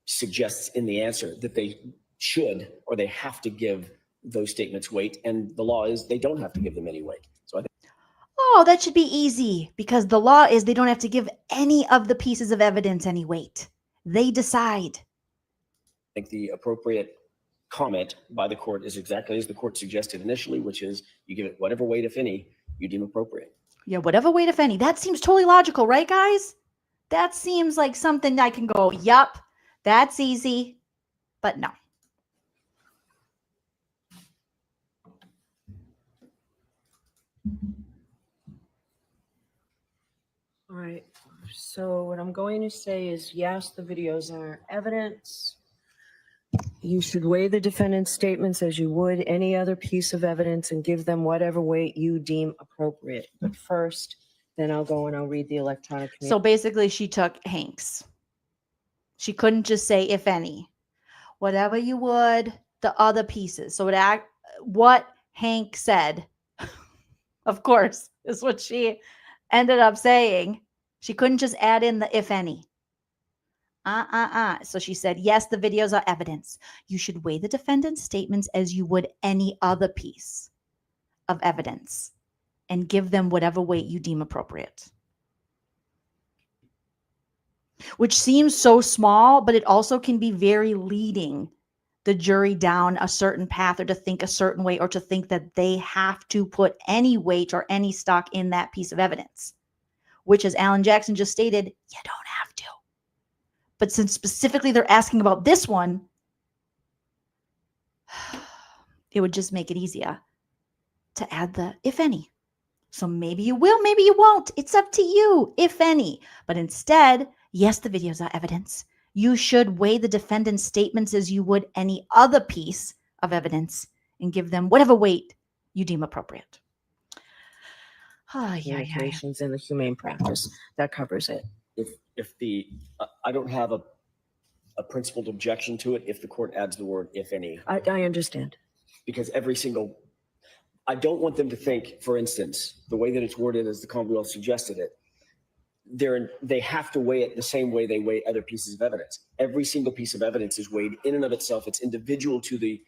suggests in the answer that they should or they have to give those statements weight, and the law is they don't have to give them any weight. So I think Oh, that should be easy, because the law is they don't have to give any of the pieces of evidence any weight. They decide. the appropriate comment by the court is exactly as the court suggested initially, which is you give it whatever weight, if any, you deem appropriate. Yeah, whatever weight, if any. That seems totally logical, right, guys? That seems like something I can go, yup, that's easy. But no. All right. So what I'm going to say is, yes, the videos are evidence. You should weigh the defendant's statements as you would any other piece of evidence and give them whatever weight you deem appropriate. But first, then I'll go and I'll read the electronic So communication. basically, she took Hank's. She couldn't just say, if any. Whatever you would, the other pieces. So what Hank said, of course, is what she ended up saying. She couldn't just add in the if any. So she said, yes, the videos are evidence. You should weigh the defendant's statements as you would any other piece of evidence and give them whatever weight you deem appropriate. Which seems so small, but it also can be very leading the jury down a certain path, or to think a certain way, or to think that they have to put any weight or any stock in that piece of evidence, which, as Alan Jackson just stated, you don't have to. But since specifically they're asking about this one, it would just make it easier to add the if any. So maybe you will, maybe you won't. It's up to you, if any. But instead, yes, the videos are evidence. You should weigh the defendant's statements as you would any other piece of evidence and give them whatever weight you deem appropriate. Communications in the humane practice. That covers it. If the, I don't have a principled objection to it if the court adds the word "if any," I understand. because every single, I don't want them to think, for instance, the way that it's worded as the Commonwealth suggested it, they have to weigh it the same way they weigh other pieces of evidence. Every single piece of evidence is weighed in and of itself. It's individual to the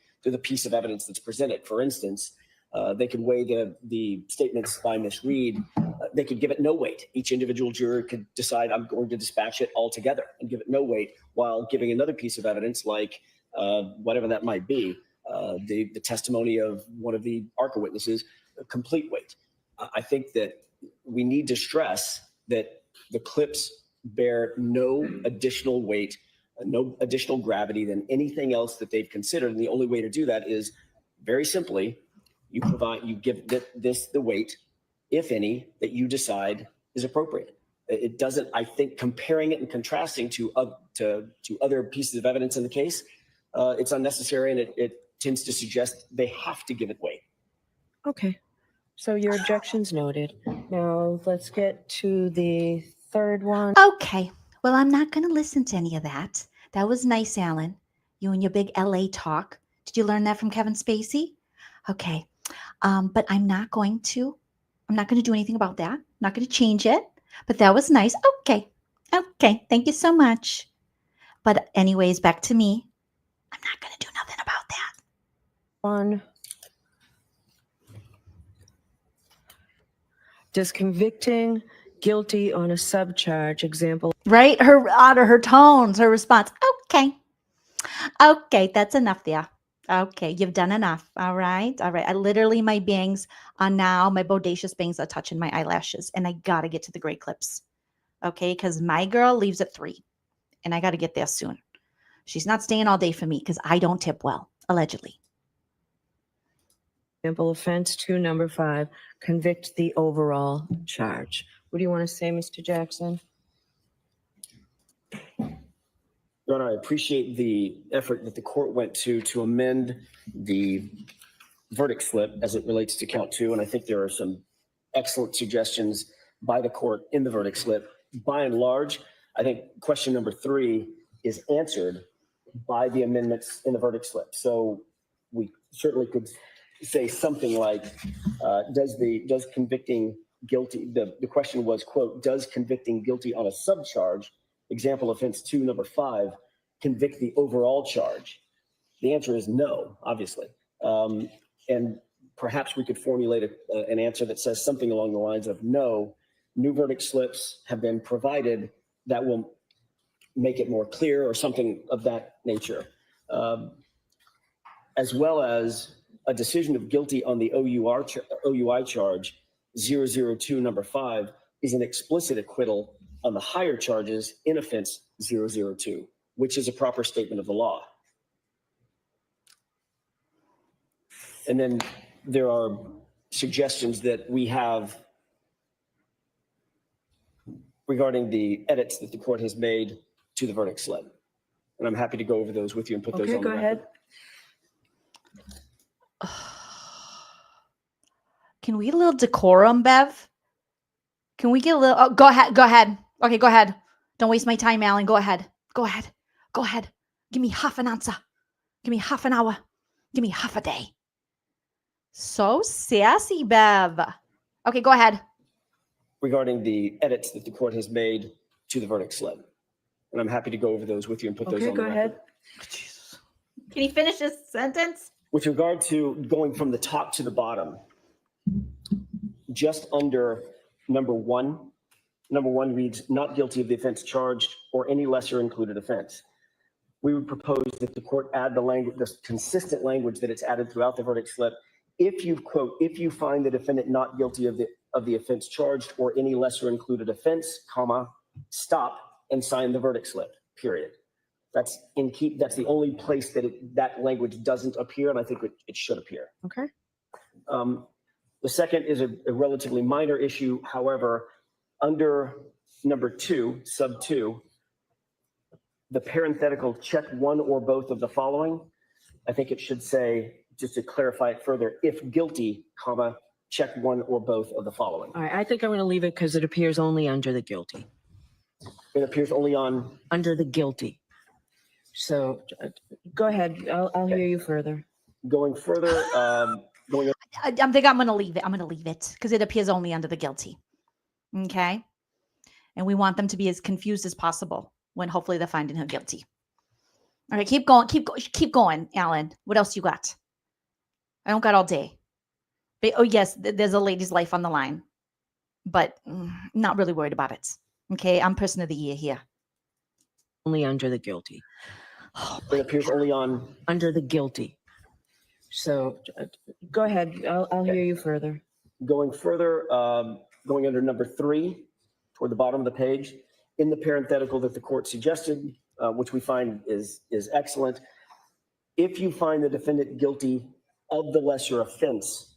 piece of evidence that's presented. For instance, they could weigh the statements by Ms. Read. They could give it no weight. Each individual juror could decide, I'm going to dispatch it all together and give it no weight, while giving another piece of evidence, like whatever that might be, the testimony of one of the ARCA witnesses, a complete weight. I think that we need to stress that the clips bear no additional weight, no additional gravity than anything else that they've considered. And the only way to do that is very simply, you give this the weight, if any, that you decide is appropriate. It doesn't, I think, comparing it and contrasting to other pieces of evidence in the case, it's unnecessary, and it tends to suggest they have to give it weight. Okay. So your objection's noted. Now let's get to the third one. Okay. Well, I'm not going to listen to any of that. That was nice, Alan. You and your big LA talk. Did you learn that from Kevin Spacey? Okay. But I'm not going to do anything about that. I'm not going to change it. But that was nice. Okay. Okay. Thank you so much. But anyways, back to me. I'm not going to do nothing about that. One. Does convicting guilty on a subcharge, example. Right? Her tones, her response. Okay. Okay. That's enough there. Okay. You've done enough. All right. All right. I literally, my bangs are now, my bodacious bangs are touching my eyelashes, and I got to get to the gray clips. Okay. Because my girl leaves at 3 and I got to get there soon. She's not staying all day for me because I don't tip well, allegedly. Example offense 2, number 5, convict the overall charge. What do you want to say, Mr. Jackson? Your Honor, I appreciate the effort that the court went to amend the verdict slip as it relates to count 2. And I think there are some excellent suggestions by the court in the verdict slip. By and large, I think question number 3 is answered by the amendments in the verdict slip. So we certainly could say something like, does convicting guilty, the question was, quote, does convicting guilty on a subcharge, example offense 2, number 5, convict the overall charge? The answer is no, obviously. And perhaps we could formulate an answer that says something along the lines of, no, new verdict slips have been provided that will make it more clear, or something of that nature. As well as a decision of guilty on the OUI charge 002, number 5, is an explicit acquittal on the higher charges in offense 002, which is a proper statement of the law. And then there are suggestions that we have regarding the edits that the court has made to the verdict slip. And I'm happy to go over those with you and put those on the record. Okay, go ahead. Can we get a little decorum, Bev? Can we get a little, go ahead. Okay, go ahead. Don't waste my time, Alan. Go ahead. Go ahead. Give me half an answer. Give me half an hour. Give me half a day. So sassy, Bev. Okay, go ahead. Regarding the edits that the court has made to the verdict slip. And I'm happy to go over those with you and put those on the record. Okay, go ahead. Jesus. Can you finish this sentence? With regard to going from the top to the bottom, just under number 1 reads, not guilty of the offense charged or any lesser included offense. We would propose that the court add the language, the consistent language that it's added throughout the verdict slip. If you, quote, if you find the defendant not guilty of the offense charged or any lesser included offense, comma, stop and sign the verdict slip, period. That's the only place that that language doesn't appear, and I think it should appear. Okay. The second is a relatively minor issue. However, under number 2, sub 2, the parenthetical check one or both of the following, I think it should say, just to clarify it further, if guilty, comma, check one or both of the following. All right, I think I'm going to leave it because it appears only under the guilty. It appears only on, Under the guilty. So go ahead. I'll hear you further. going further, going I think I'm going to leave it. I'm going to leave it because it appears only under the guilty. Okay. And we want them to be as confused as possible when hopefully they're finding her guilty. All right, keep going, Alan. What else you got? I don't got all day. But, oh, yes, there's a lady's life on the line, but not really worried about it. Okay, I'm person of the year here. Only under the guilty. Oh, it appears only on, Under the guilty. So go ahead. I'll hear you further. going further, going under number 3, toward the bottom of the page, in the parenthetical that the court suggested, which we find is excellent. If you find the defendant guilty of the lesser offense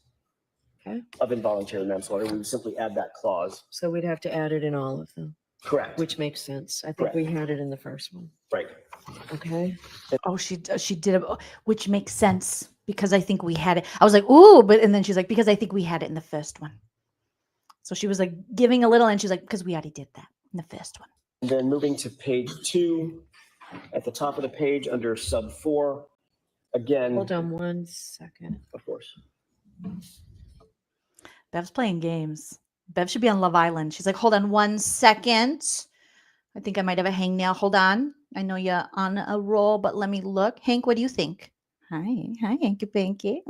Okay. of involuntary manslaughter, we would simply add that clause. So we'd have to add it in all of them, Correct. which makes sense. I think Correct. we had it in the first one. Right. Okay. Oh, she did it, which makes sense because I think we had it. I was like, ooh, and then she's like, because I think we had it in the first one. So she was like giving a little, and she's like, because we already did that in the first one. And then moving to page 2, at the top of the page under sub 4, again. Hold on one second. Of course. Bev's playing games. Bev should be on Love Island. She's like, hold on one second. I think I might have a hangnail. Hold on. I know you're on a roll, but let me look. Hank, what do you think? Hi, Hanky Panky.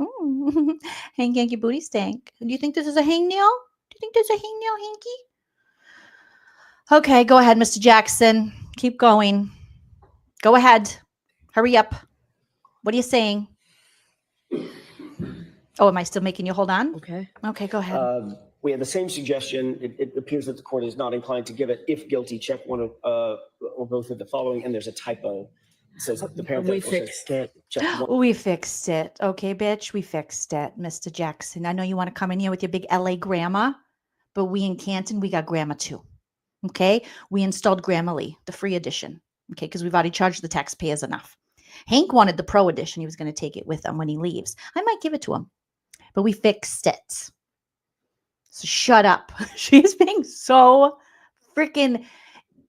Hank, Hanky Booty Stank. Do you think this is a hangnail? Do you think there's a hangnail, Hanky? Okay, go ahead, Mr. Jackson. Keep going. Go ahead. Hurry up. What are you saying? Oh, am I still making you hold on? Okay. Okay, go ahead. We have the same suggestion. It appears that the court is not inclined to give it. If guilty, check one of or both of the following. And there's a typo. It says the parenthetical We says fixed it. check one. We fixed it. Okay, bitch, we fixed it, Mr. Jackson. I know you want to come in here with your big LA grammar, but we in Canton, we got grammar too. Okay? We installed Grammarly, the free edition. Okay, because we've already charged the taxpayers enough. Hank wanted the pro edition. He was going to take it with him when he leaves. I might give it to him, but we fixed it. So shut up. She's being so freaking.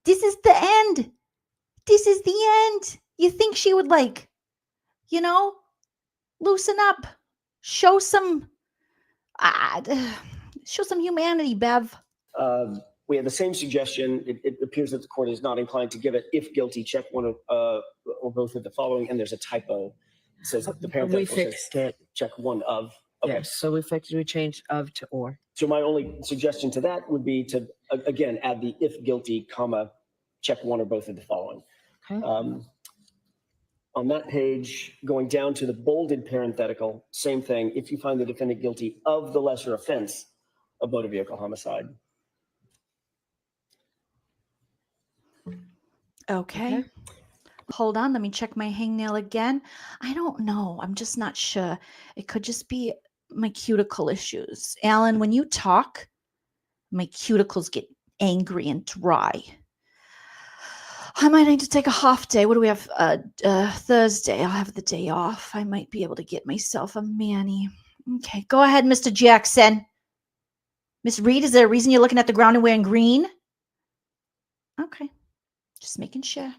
This is the end. This is the end. You think she would loosen up, show some humanity, Bev. We have the same suggestion. It appears that the court is not inclined to give it. If guilty, check one of or both of the following. And there's a typo. It says the parenthetical We says fixed it. check one of. Okay. Yes. So we changed of to or. So my only suggestion to that would be to, again, add the if guilty, comma, check one or both of the following. Okay. On that page, going down to the bolded parenthetical, same thing. If you find the defendant guilty of the lesser offense of motor vehicle homicide. Okay. Hold on. Let me check my hangnail again. I don't know. I'm just not sure. It could just be my cuticle issues. Alan, when you talk, my cuticles get angry and dry. I might need to take a half day. What do we have? Thursday. I'll have the day off. I might be able to get myself a mani. Okay. Go ahead, Mr. Jackson. Miss Reed, is there a reason you're looking at the ground and wearing green? Okay. Just making sure.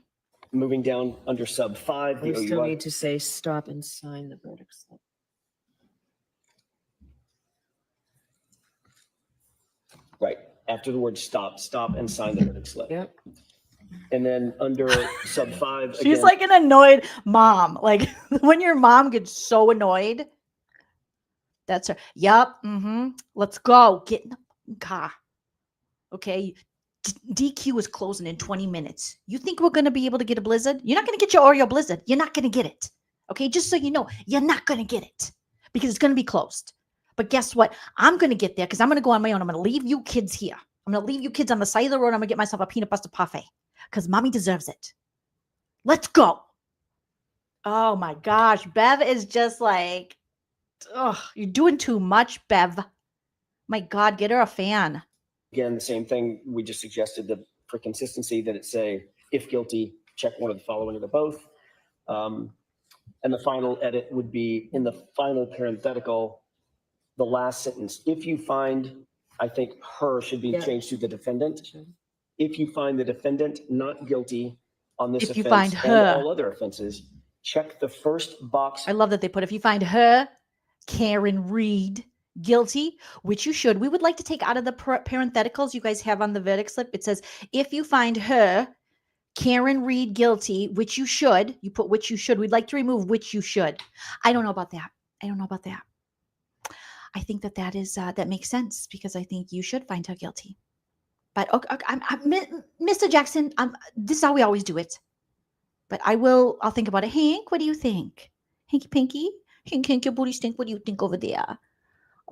Moving down under sub 5. We the still OUI. need to say stop and sign the verdict slip. Right. After the word stop and sign the verdict slip. Yep. And then under sub 5. She's again, like an annoyed mom. Like when your mom gets so annoyed, that's her. Yup. Let's go. Get in the fucking car. Okay. DQ is closing in 20 minutes. You think we're going to be able to get a blizzard? You're not going to get your Oreo blizzard. You're not going to get it. Okay. Just so you know, you're not going to get it because it's going to be closed. But guess what? I'm going to get there because I'm going to go on my own. I'm going to leave you kids here. I'm going to leave you kids on the side of the road. I'm going to get myself a peanut butter parfait because mommy deserves it. Let's go. Oh my gosh. Bev is just like, oh, you're doing too much, Bev. My God, get her a fan. Again, the same thing. We just suggested that for consistency that it say, if guilty, check one of the following or the both. And the final edit would be in the final parenthetical, the last sentence. If you find, I think her should be Yeah. changed to the defendant. If you find the defendant not guilty on this If you offense find and her. all other offenses, check the first box. I love that they put, if you find her, Karen Read, guilty, which you should. We would like to take out of the parentheticals you guys have on the verdict slip. It says, if you find her, Karen Read, guilty, which you should. You put which you should. We'd like to remove which you should. I don't know about that. I don't know about that. I think that is that makes sense because I think you should find her guilty. But okay, Mr. Jackson, this is how we always do it. But I'll think about it. Hank, what do you think? Hanky Pinky? Hank, your booty stink. What do you think over there?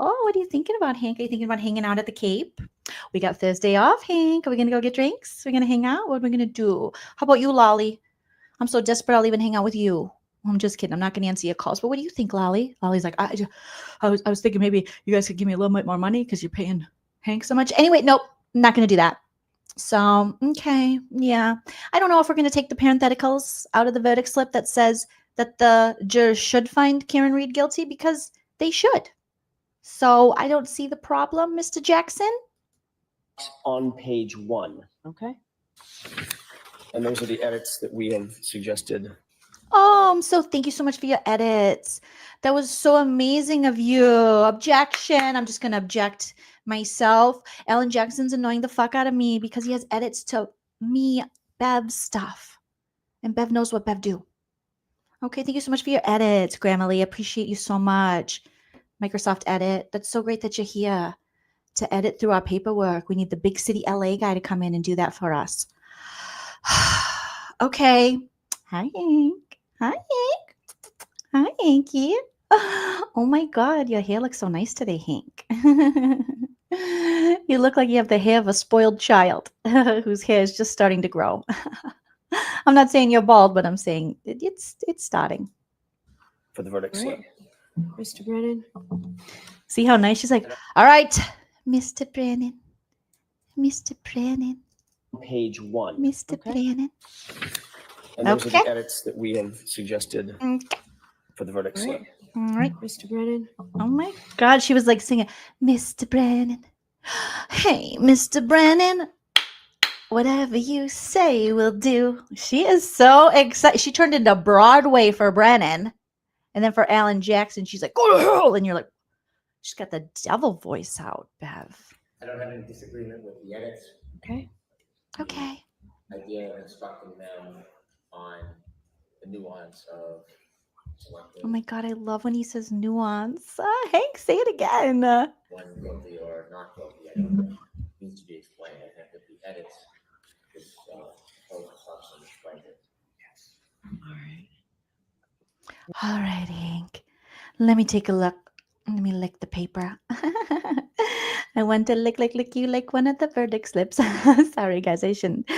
Oh, what are you thinking about, Hank? Are you thinking about hanging out at the Cape? We got Thursday off, Hank. Are we going to go get drinks? We're going to hang out? What are we going to do? How about you, Lolly? I'm so desperate I'll even hang out with you. I'm just kidding. I'm not going to answer your calls. But what do you think, Lolly? Lolly's like, I was thinking maybe you guys could give me a little bit more money because you're paying Hank so much. Anyway, nope. I'm not going to do that. So, okay. Yeah. I don't know if we're going to take the parentheticals out of the verdict slip that says that the jurors should find Karen Read guilty because they should. So I don't see the problem, Mr. Jackson. On page 1. Okay. And those are the edits that we have suggested. So thank you so much for your edits. That was so amazing of you. Objection. I'm just going to object myself. Alan Jackson's annoying the fuck out of me because he has edits to me, Bev's stuff. And Bev knows what Bev do. Okay, thank you so much for your edits, Grammarly. Appreciate you so much. Microsoft Edit. That's so great that you're here to edit through our paperwork. We need the big city LA guy to come in and do that for us. Okay. Hi, Hank. Hi, Hank. Hi, Hanky. Oh my God, your hair looks so nice today, Hank. You look like you have the hair of a spoiled child whose hair is just starting to grow. I'm not saying you're bald, but I'm saying it's starting. For the verdict slip. Mr. Brennan? See how nice she's like, all right, Mr. Brennan. Mr. Brennan. Page 1. Mr. Okay. Brennan. And those are the Okay. edits that we have suggested for the verdict slip. All right. Mr. Brennan? Oh my God, she was like singing, Mr. Brennan. Hey, Mr. Brennan. Whatever you say will do. She is so excited. She turned into Broadway for Brennan. And then for Alan Jackson, she's like, go to hell. And you're like, she's got the devil voice out, Bev. I don't have any disagreement with the edits. Okay. Okay. Idea of instructing them on the nuance of selecting Oh my God, I love when he says nuance. Hank, say it again. one guilty or not guilty. I don't think it needs to be explained. I think that the edits is focus on some explain it. All right. All right, Hank. Let me take a look. Let me lick the paper. I want to lick you like one of the verdict slips. Sorry, guys, I shouldn't.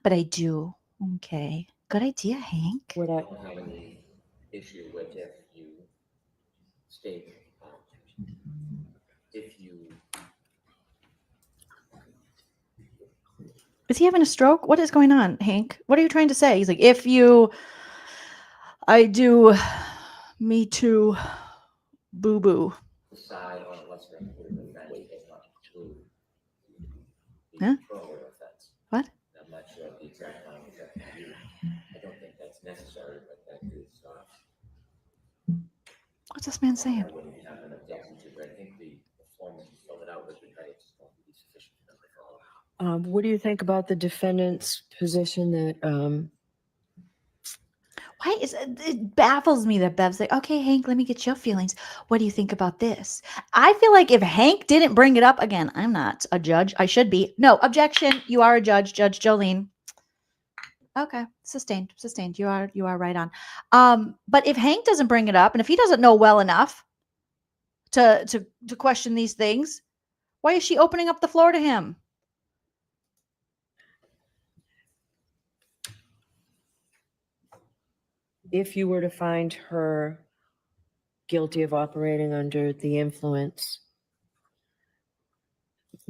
But I do. Okay. Good idea, Hank. What I I, don't have any issue with if you state if you Is he having a stroke? What is going on, Hank? What are you trying to say? He's like, I do, me too, boo-boo. decide on a lesser included offense does not include Huh? the controller offense. What? I'm not sure of the exact language that can be. I don't think that's necessary, but that is. What's this man saying? I wouldn't have an objection to, but I think the form that you filled it out with the edits is going to be sufficient for them to follow. what do you think about the defendant's position that, Why is it baffles me that Bev's like, okay, Hank, let me get your feelings. What do you think about this? I feel like if Hank didn't bring it up again, I'm not a judge. I should be. No, objection. You are a judge, Judge Joleen. Okay, sustained. You are right on. But if Hank doesn't bring it up, and if he doesn't know well enough to question these things, why is she opening up the floor to him? if you were to find her guilty of operating under the influence,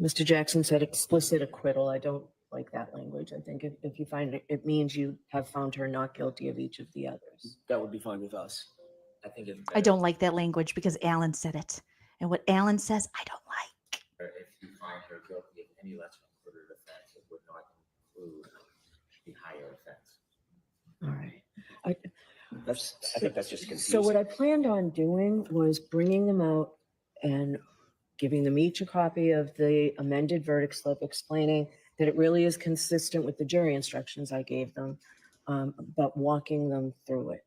Mr. Jackson said explicit acquittal. I don't like that language. I think if you find it, it means you have found her not guilty of each of the others. That would be fine with us. I think it's I better don't like that language because Alan said it. And what Alan says, I don't like. if you find her guilty of any lesser included offense, it would not include the higher offense. All right. I think that's just confusing. So what I planned on doing was bringing them out and giving them each a copy of the amended verdict slip, explaining that it really is consistent with the jury instructions I gave them, but walking them through it.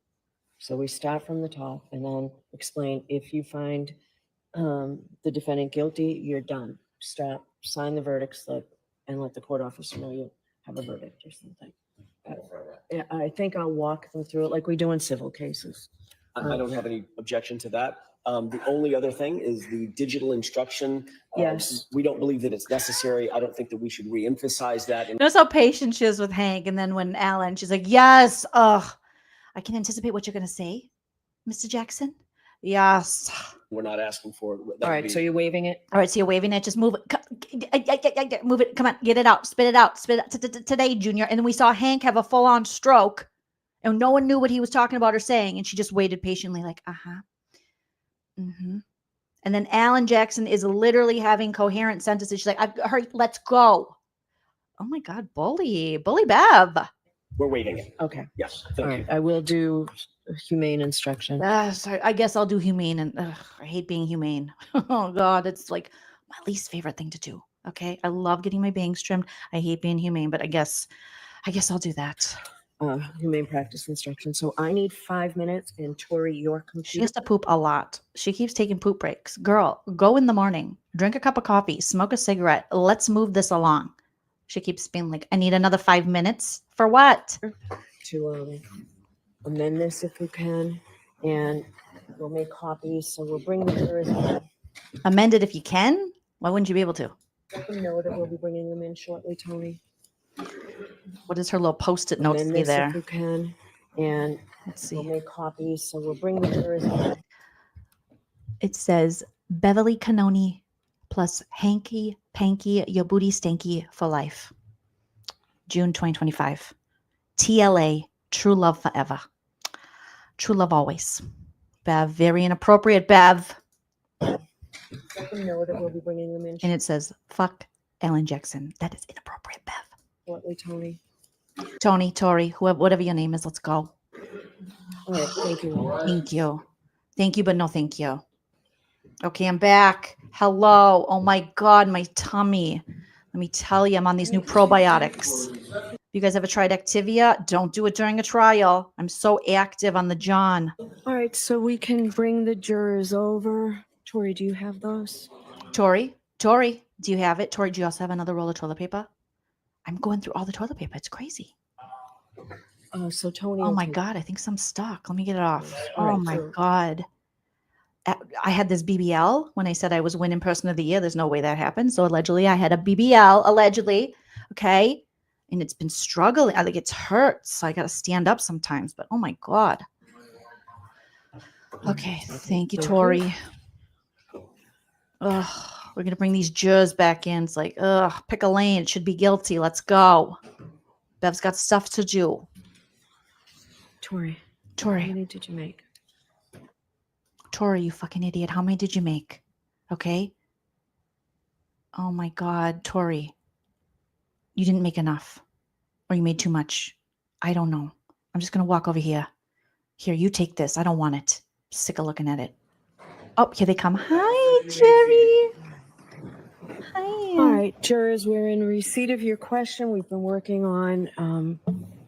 So we start from the top and then explain, if you find the defendant guilty, you're done. Stop, sign the verdict slip, and let the court officer know you have a verdict or something. Yeah, I think I'll walk them through it like we do in civil cases. I don't have any objection to that. The only other thing is the digital instruction. Yes. We don't believe that it's necessary. I don't think that we should reemphasize that. And Notice how patient she is with Hank. And then when Alan, she's like, yes, ugh, I can anticipate what you're going to say, Mr. Jackson. Yes. we're not asking for it. That All would right, be- so you're waiving it? All right, so you're waving it. Just move it. Move it. Come on, get it out. Spit it out. Spit it today, Junior. And then we saw Hank have a full-on stroke, and no one knew what he was talking about or saying, and she just waited patiently, like, mm-hmm. And then Alan Jackson is literally having coherent sentences. She's like, hurry, let's go. Oh my God, bully Bev. We're waiving it. Okay. Yes. All Thank right, you. I will do humane instruction. So I guess I'll do humane, and I hate being humane. Oh God, it's like my least favorite thing to do. Okay, I love getting my bangs trimmed. I hate being humane, but I guess I'll do that. Humane practice instruction. So I need 5 minutes, and Tori, your She computer. has to poop a lot. She keeps taking poop breaks. Girl, go in the morning, drink a cup of coffee, smoke a cigarette. Let's move this along. She keeps being like, I need another 5 minutes. For what? To amend this if we can, and we'll make copies. So we'll bring the jurors in. Amend it if you can. Why wouldn't you be able to? Let them know that we'll be bringing them in shortly, Tony. What does her little post-it note Amend say this there? if we can, and Let's we'll see. make copies. So we'll bring the jurors in. It says Beverly Canoni plus Hanky Panky Your Booty Stanky for life. June 2025. TLA, true love forever. True love always. Bev, very inappropriate, Bev. Let them know that we'll be bringing them in And it says, fuck Alan Jackson. That is inappropriate, Bev. shortly, Tony. Tony, Tori, whoever, whatever your name is, let's go. All right, thank you. Thank you. Thank you, but no thank you. Okay, I'm back. Hello. Oh my God, my tummy. Let me tell you, I'm on these new probiotics. If you guys ever tried Activia, don't do it during a trial. I'm so active on the John. All right, so we can bring the jurors over. Tori, do you have those? Tori, do you have it? Tori, do you also have another roll of toilet paper? I'm going through all the toilet paper. It's crazy. So Tony. Oh will my take- God, I think some stuck. Let me get it off. All Oh right, my so- God. I had this BBL when I said I was winning person of the year. There's no way that happened. So allegedly I had a BBL, allegedly. Okay. And it's been struggling. I think it's hurt. So I got to stand up sometimes, but oh my God. Okay. Thank you, Tori. Ugh, we're going to bring these jurors back in. It's like, ugh, pick a lane. It should be guilty. Let's go. Bev's got stuff to do. Tori, how Tori, many did you make? Tori, you fucking idiot. How many did you make? Okay. Oh my God, Tori. You didn't make enough. Or you made too much. I don't know. I'm just going to walk over here. Here, you take this. I don't want it. Sick of looking at it. Oh, here they come. Hi, Jerry. Hi. All right, jurors, we're in receipt of your question. We've been working on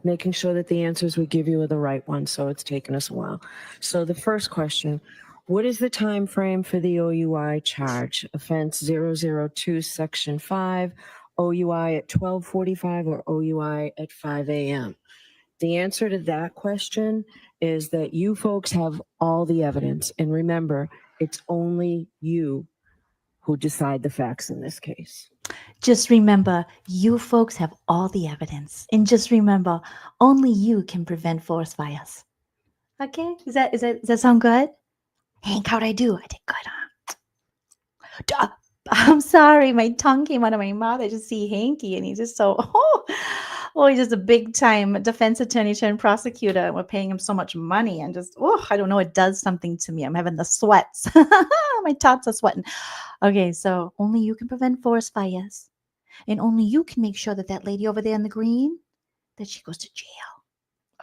making sure that the answers we give you are the right ones, so it's taken us a while. So the first question, what is the time frame for the OUI charge? Offense 002, Section 5, OUI at 12:45 or OUI at 5 a.m.? The answer to that question is that you folks have all the evidence. And remember, it's only you who decide the facts in this case. Just remember, you folks have all the evidence. And just remember, only you can prevent forest fires. Okay? Does that sound good? Hank, how'd I do? I did good, huh? I'm sorry, my tongue came out of my mouth. I just see Hanky, and he's just so he's just a big time defense attorney turned prosecutor, and we're paying him so much money, and just I don't know, it does something to me. I'm having the sweats. My tots are sweating. Okay, so only you can prevent forest fires, and only you can make sure that that lady over there in the green, that she goes to jail.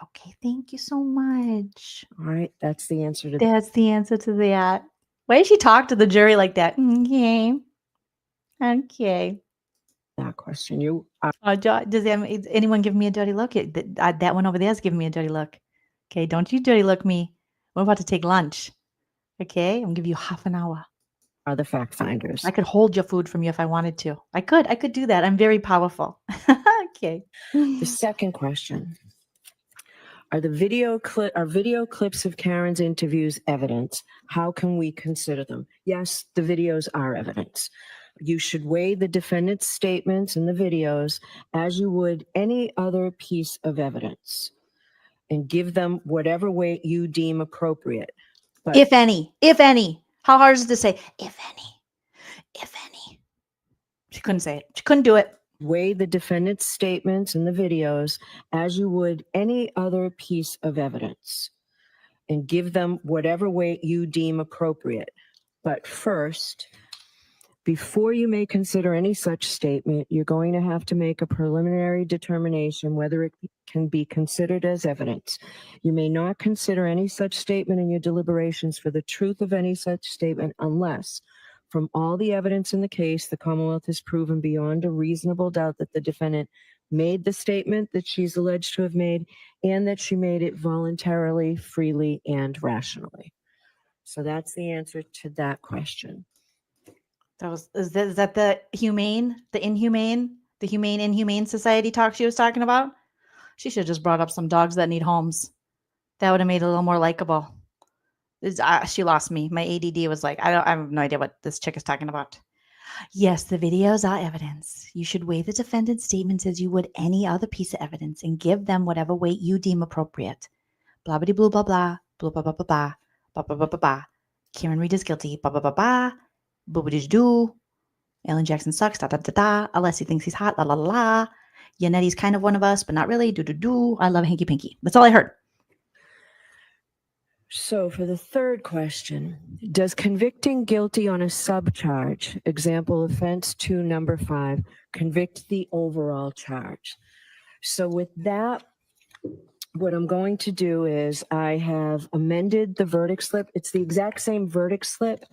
Okay, thank you so much. All right, that's the answer to That's the answer to that. Why did she talk to the jury like that? Okay. Okay. that question. You Does anyone give me a dirty look? That one over there is giving me a dirty look. Okay, don't you dirty look me. We're about to take lunch. Okay, I'm gonna give you half an hour. are the fact finders. I could hold your food from you if I wanted to. I could do that. I'm very powerful. Okay. The second question. Are video clips of Karen's interviews evidence? How can we consider them? Yes, the videos are evidence. You should weigh the defendant's statements in the videos as you would any other piece of evidence and give them whatever weight you deem appropriate. But If any. How hard is it to say? If any. She couldn't say it. She couldn't do it. weigh the defendant's statements in the videos as you would any other piece of evidence and give them whatever weight you deem appropriate. But first, before you may consider any such statement, you're going to have to make a preliminary determination whether it can be considered as evidence. You may not consider any such statement in your deliberations for the truth of any such statement unless, from all the evidence in the case, the Commonwealth has proven beyond a reasonable doubt that the defendant made the statement that she's alleged to have made and that she made it voluntarily, freely, and rationally. So that's the answer to that question. Is that the humane, inhumane society talk she was talking about? She should have just brought up some dogs that need homes. That would have made it a little more likable. She lost me. My ADD was like, I have no idea what this chick is talking about. Yes, the videos are evidence. You should weigh the defendant's statements as you would any other piece of evidence and give them whatever weight you deem appropriate. Blah blah blah blah blah blah blah blah blah blah blah blah blah blah blah. Karen Read is guilty. Blah blah blah blah. Boobity doo. Alan Jackson sucks. Da da da da. Alessi thinks he's hot. La la la. Yanetti's kind of one of us, but not really. Do do do. I love Hanky Pinky. That's all I heard. So for the third question, does convicting guilty on a subcharge, example offense 2 number 5, convict the overall charge? So with that, what I'm going to do is I have amended the verdict slip. It's the exact same verdict slip.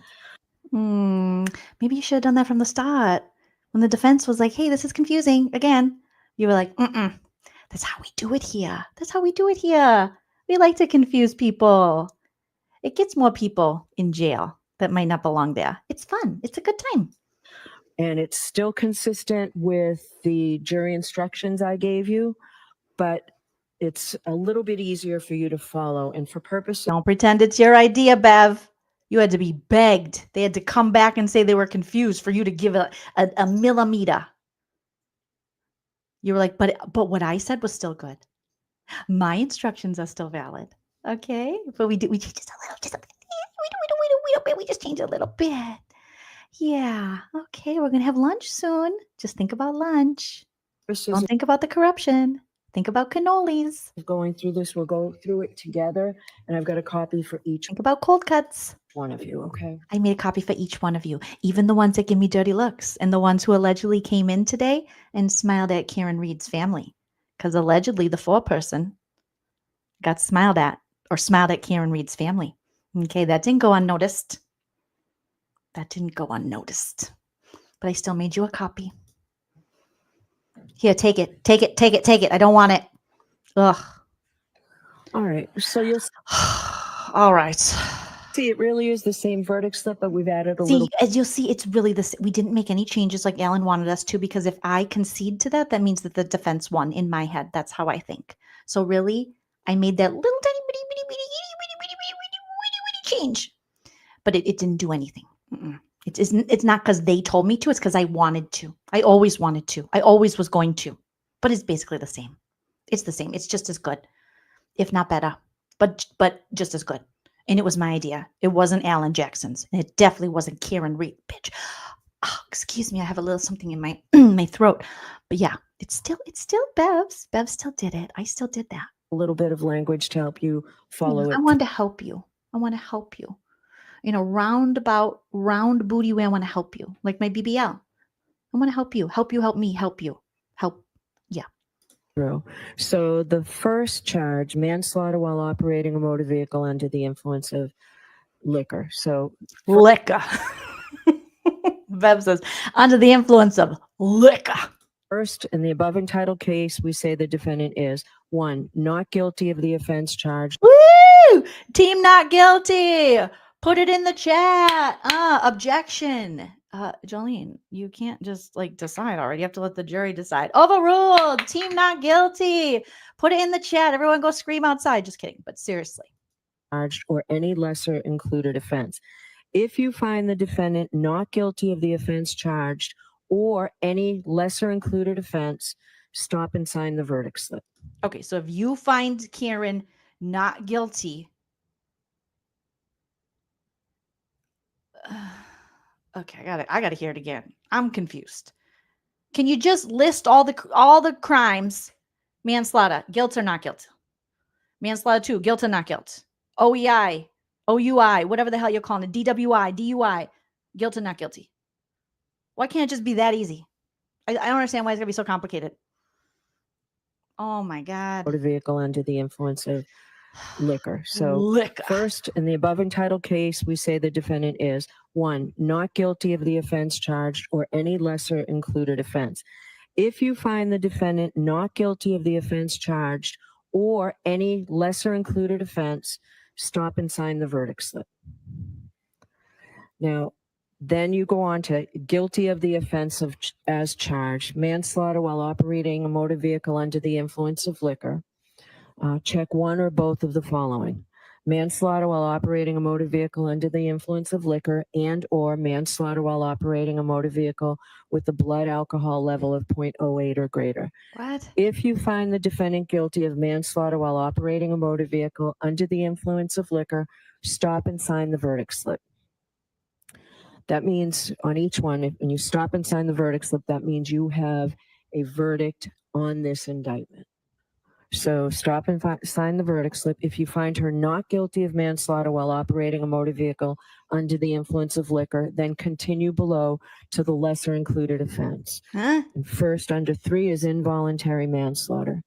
Maybe you should have done that from the start. When the defense was like, hey, this is confusing again, you were like, that's how we do it here. That's how we do it here. We like to confuse people. It gets more people in jail that might not belong there. It's fun. It's a good time. And it's still consistent with the jury instructions I gave you, but it's a little bit easier for you to follow. And for purposes, Don't pretend it's your idea, Bev. You had to be begged. They had to come back and say they were confused for you to give a millimeter. You were like, but what I said was still good. My instructions are still valid. Okay, but we changed just a little, we just changed a little bit. Yeah. Okay, we're gonna have lunch soon. Just think about lunch. Don't think about the corruption. Think about cannolis. going through this, we'll go through it together, and I've got a copy for each Think about cold cuts. one of you. Okay. I made a copy for each one of you, even the ones that give me dirty looks and the ones who allegedly came in today and smiled at Karen Read's family, because allegedly the 4-person got smiled at or smiled at Karen Read's family. Okay, that didn't go unnoticed. But I still made you a copy. Here, take it. I don't want it. Ugh. All right. So you'll All right. see, it really is the same verdict slip, but we've added a See, little. as you'll see, it's really this. We didn't make any changes like Alan wanted us to, because if I concede to that, that means that the defense won in my head. That's how I think. So really, I made that little tiny bitty change, but it didn't do anything. It's not because they told me to. It's because I wanted to. I always wanted to. I always was going to. But it's basically the same. It's the same. It's just as good, if not better, but just as good. And it was my idea. It wasn't Alan Jackson's, and it definitely wasn't Karen Read, bitch. Oh, excuse me, I have a little something in my my throat. But yeah, it's still Bev's. Bev still did it. I still did that. A little bit of language to help you follow I it. wanted to help you. I want to help you. In a roundabout, round booty way, I want to help you. Like my BBL. I want to help you. Help you, help me, help you. Help. Yeah. Through. So the first charge, manslaughter while operating a motor vehicle under the influence of liquor. So Liquor. Bev says, under the influence of liquor. first, in the above entitled case, we say the defendant is 1, not guilty of the offense charged. Woo! Team not guilty. Put it in the chat. Objection. Jolene, you can't just like decide already. You have to let the jury decide. Overruled. Team not guilty. Put it in the chat. Everyone go scream outside. Just kidding. But seriously. Charged or any lesser included offense. If you find the defendant not guilty of the offense charged or any lesser included offense, stop and sign the verdict slip. Okay, so if you find Karen not guilty, okay, I gotta hear it again. I'm confused. Can you just list all the crimes? Manslaughter, guilt or not guilt? Manslaughter 2, guilt or not guilt? OEI, OUI, whatever the hell you're calling it, DWI, DUI, guilt or not guilty? Why can't it just be that easy? I don't understand why it's gonna be so complicated. Oh my God. Motor vehicle under the influence of liquor. So Liquor. first, in the above entitled case, we say the defendant is 1, not guilty of the offense charged or any lesser included offense. If you find the defendant not guilty of the offense charged or any lesser included offense, stop and sign the verdict slip. Now, then you go on to guilty of the offense of as charged, manslaughter while operating a motor vehicle under the influence of liquor. Check one or both of the following: manslaughter while operating a motor vehicle under the influence of liquor and or manslaughter while operating a motor vehicle with a blood alcohol level of 0.08 or greater. What? If you find the defendant guilty of manslaughter while operating a motor vehicle under the influence of liquor, stop and sign the verdict slip. That means on each one, when you stop and sign the verdict slip, that means you have a verdict on this indictment. So stop and sign the verdict slip. If you find her not guilty of manslaughter while operating a motor vehicle under the influence of liquor, then continue below to the lesser included offense. Huh? And first, under 3 is involuntary manslaughter.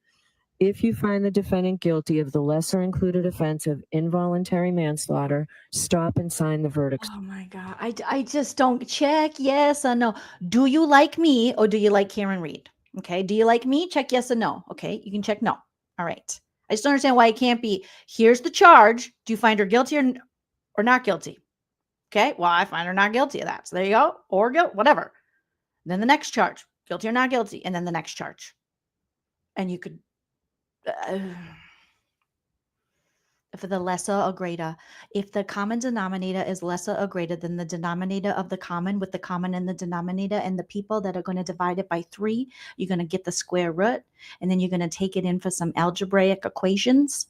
If you find the defendant guilty of the lesser included offense of involuntary manslaughter, stop and sign the verdict. Oh my God. I just don't check yes or no. Do you like me or do you like Karen Read? Okay. Do you like me? Check yes or no. Okay. You can check no. All right. I just don't understand why it can't be, here's the charge. Do you find her guilty or not guilty? Okay. Well, I find her not guilty of that. So there you go. Or guilt, whatever. Then the next charge, guilty or not guilty. And then the next charge. And you could, for the lesser or greater, if the common denominator is lesser or greater than the denominator of the common with the common and the denominator and the people that are going to divide it by 3, you're going to get the square root, and then you're going to take it in for some algebraic equations,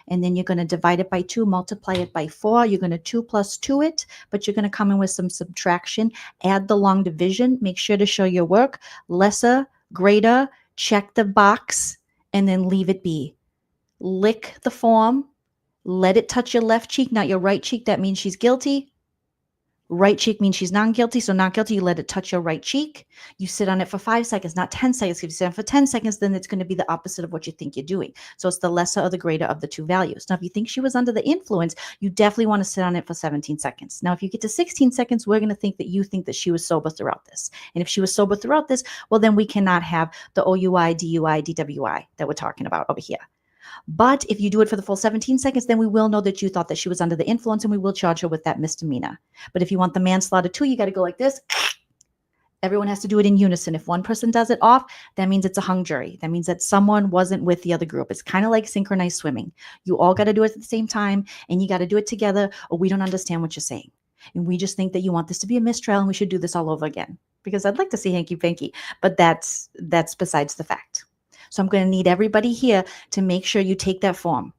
and then you're going to divide it by 2, multiply it by 4. You're going to 2 plus 2 it, but you're going to come in with some subtraction, add the long division, make sure to show your work, lesser, greater, check the box, and then leave it be. Lick the form. Let it touch your left cheek, not your right cheek. That means she's guilty. Right cheek means she's not guilty. So not guilty, you let it touch your right cheek. You sit on it for 5 seconds, not 10 seconds. If you sit on it for 10 seconds, then it's going to be the opposite of what you think you're doing. So it's the lesser or the greater of the 2 values. Now, if you think she was under the influence, you definitely want to sit on it for 17 seconds. Now, if you get to 16 seconds, we're going to think that you think that she was sober throughout this. And if she was sober throughout this, well, then we cannot have the OUI, DUI, DWI that we're talking about over here. But if you do it for the full 17 seconds, then we will know that you thought that she was under the influence and we will charge her with that misdemeanor. But if you want the manslaughter 2, you got to go like this. Everyone has to do it in unison. If one person does it off, that means it's a hung jury. That means that someone wasn't with the other group. It's kind of like synchronized swimming. You all got to do it at the same time and you got to do it together or we don't understand what you're saying. And we just think that you want this to be a mistrial and we should do this all over again. Because I'd like to see hanky panky, but that's besides the fact. So I'm going to need everybody here to make sure you take that form.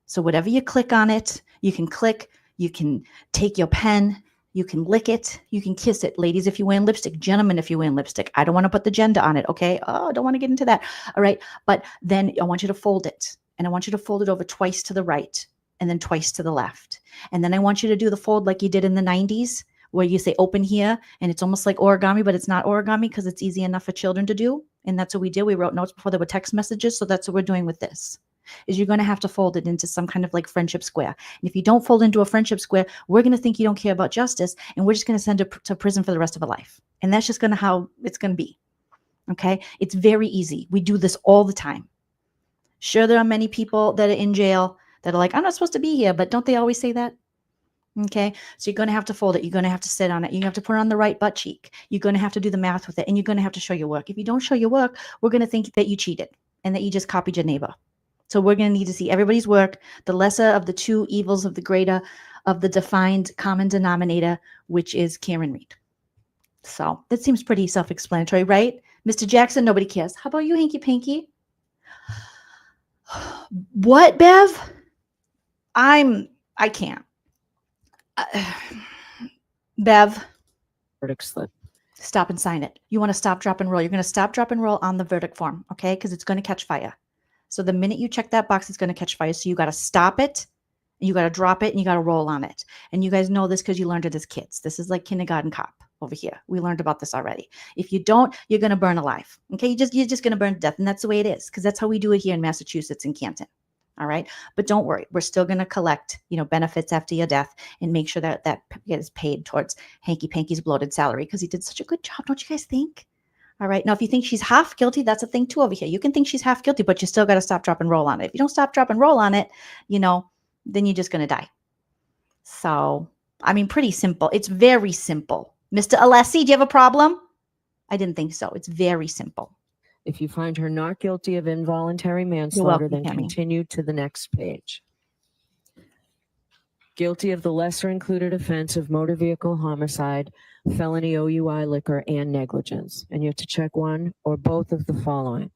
So whatever you click on it, you can click, you can take your pen You can lick it. You can kiss it. Ladies, if you're wearing lipstick. Gentlemen, if you're wearing lipstick. I don't want to put the gender on it, okay? Oh, I don't want to get into that. All right. But then I want you to fold it. And I want you to fold it over twice to the right and then twice to the left. And then I want you to do the fold like you did in the 90s, where you say open here, and it's almost like origami, but it's not origami because it's easy enough for children to do. And that's what we did. We wrote notes before there were text messages. So that's what we're doing with this. Is you're going to have to fold it into some kind of like friendship square. And if you don't fold into a friendship square, we're going to think you don't care about justice, and we're just going to send it to prison for the rest of her life. And that's just going to how it's going to be. Okay. It's very easy. We do this all the time. Sure, there are many people that are in jail that are like, I'm not supposed to be here, but don't they always say that? Okay. So you're going to have to fold it. You're going to have to sit on it. You have to put it on the right butt cheek. You're going to have to do the math with it, and you're going to have to show your work. If you don't show your work, we're going to think that you cheated and that you just copied your neighbor. So we're going to need to see everybody's work, the lesser of the two evils of the greater of the defined common denominator, which is Karen Read. So that seems pretty self-explanatory, right? Mr. Jackson, nobody cares. How about you, Hanky Panky? What, Bev? I can't. Bev. Verdict slip. Stop and sign it. You want to stop, drop, and roll. You're going to stop, drop, and roll on the verdict form, okay? Because it's going to catch fire. So the minute you check that box, it's going to catch fire. So you got to stop it, and you got to drop it, and you got to roll on it. And you guys know this because you learned it as kids. This is like kindergarten cop over here. We learned about this already. If you don't, you're going to burn alive. Okay, you're just going to burn to death, and that's the way it is because that's how we do it here in Massachusetts in Canton. All right, but don't worry, we're still going to collect, benefits after your death and make sure that gets paid towards Hanky Panky's bloated salary because he did such a good job. Don't you guys think? All right. Now, if you think she's half guilty, that's a thing too over here. You can think she's half guilty, but you still got to stop, drop, and roll on it. If you don't stop, drop, and roll on it, then you're just going to die. So, I mean, pretty simple. It's very simple. Mr. Alessi, do you have a problem? I didn't think so. It's very simple. If you find her not guilty of involuntary manslaughter, welcome, then Tammy. continue to the next page. Guilty of the lesser included offense of motor vehicle homicide, felony OUI liquor, and negligence. And you have to check one or both of the following.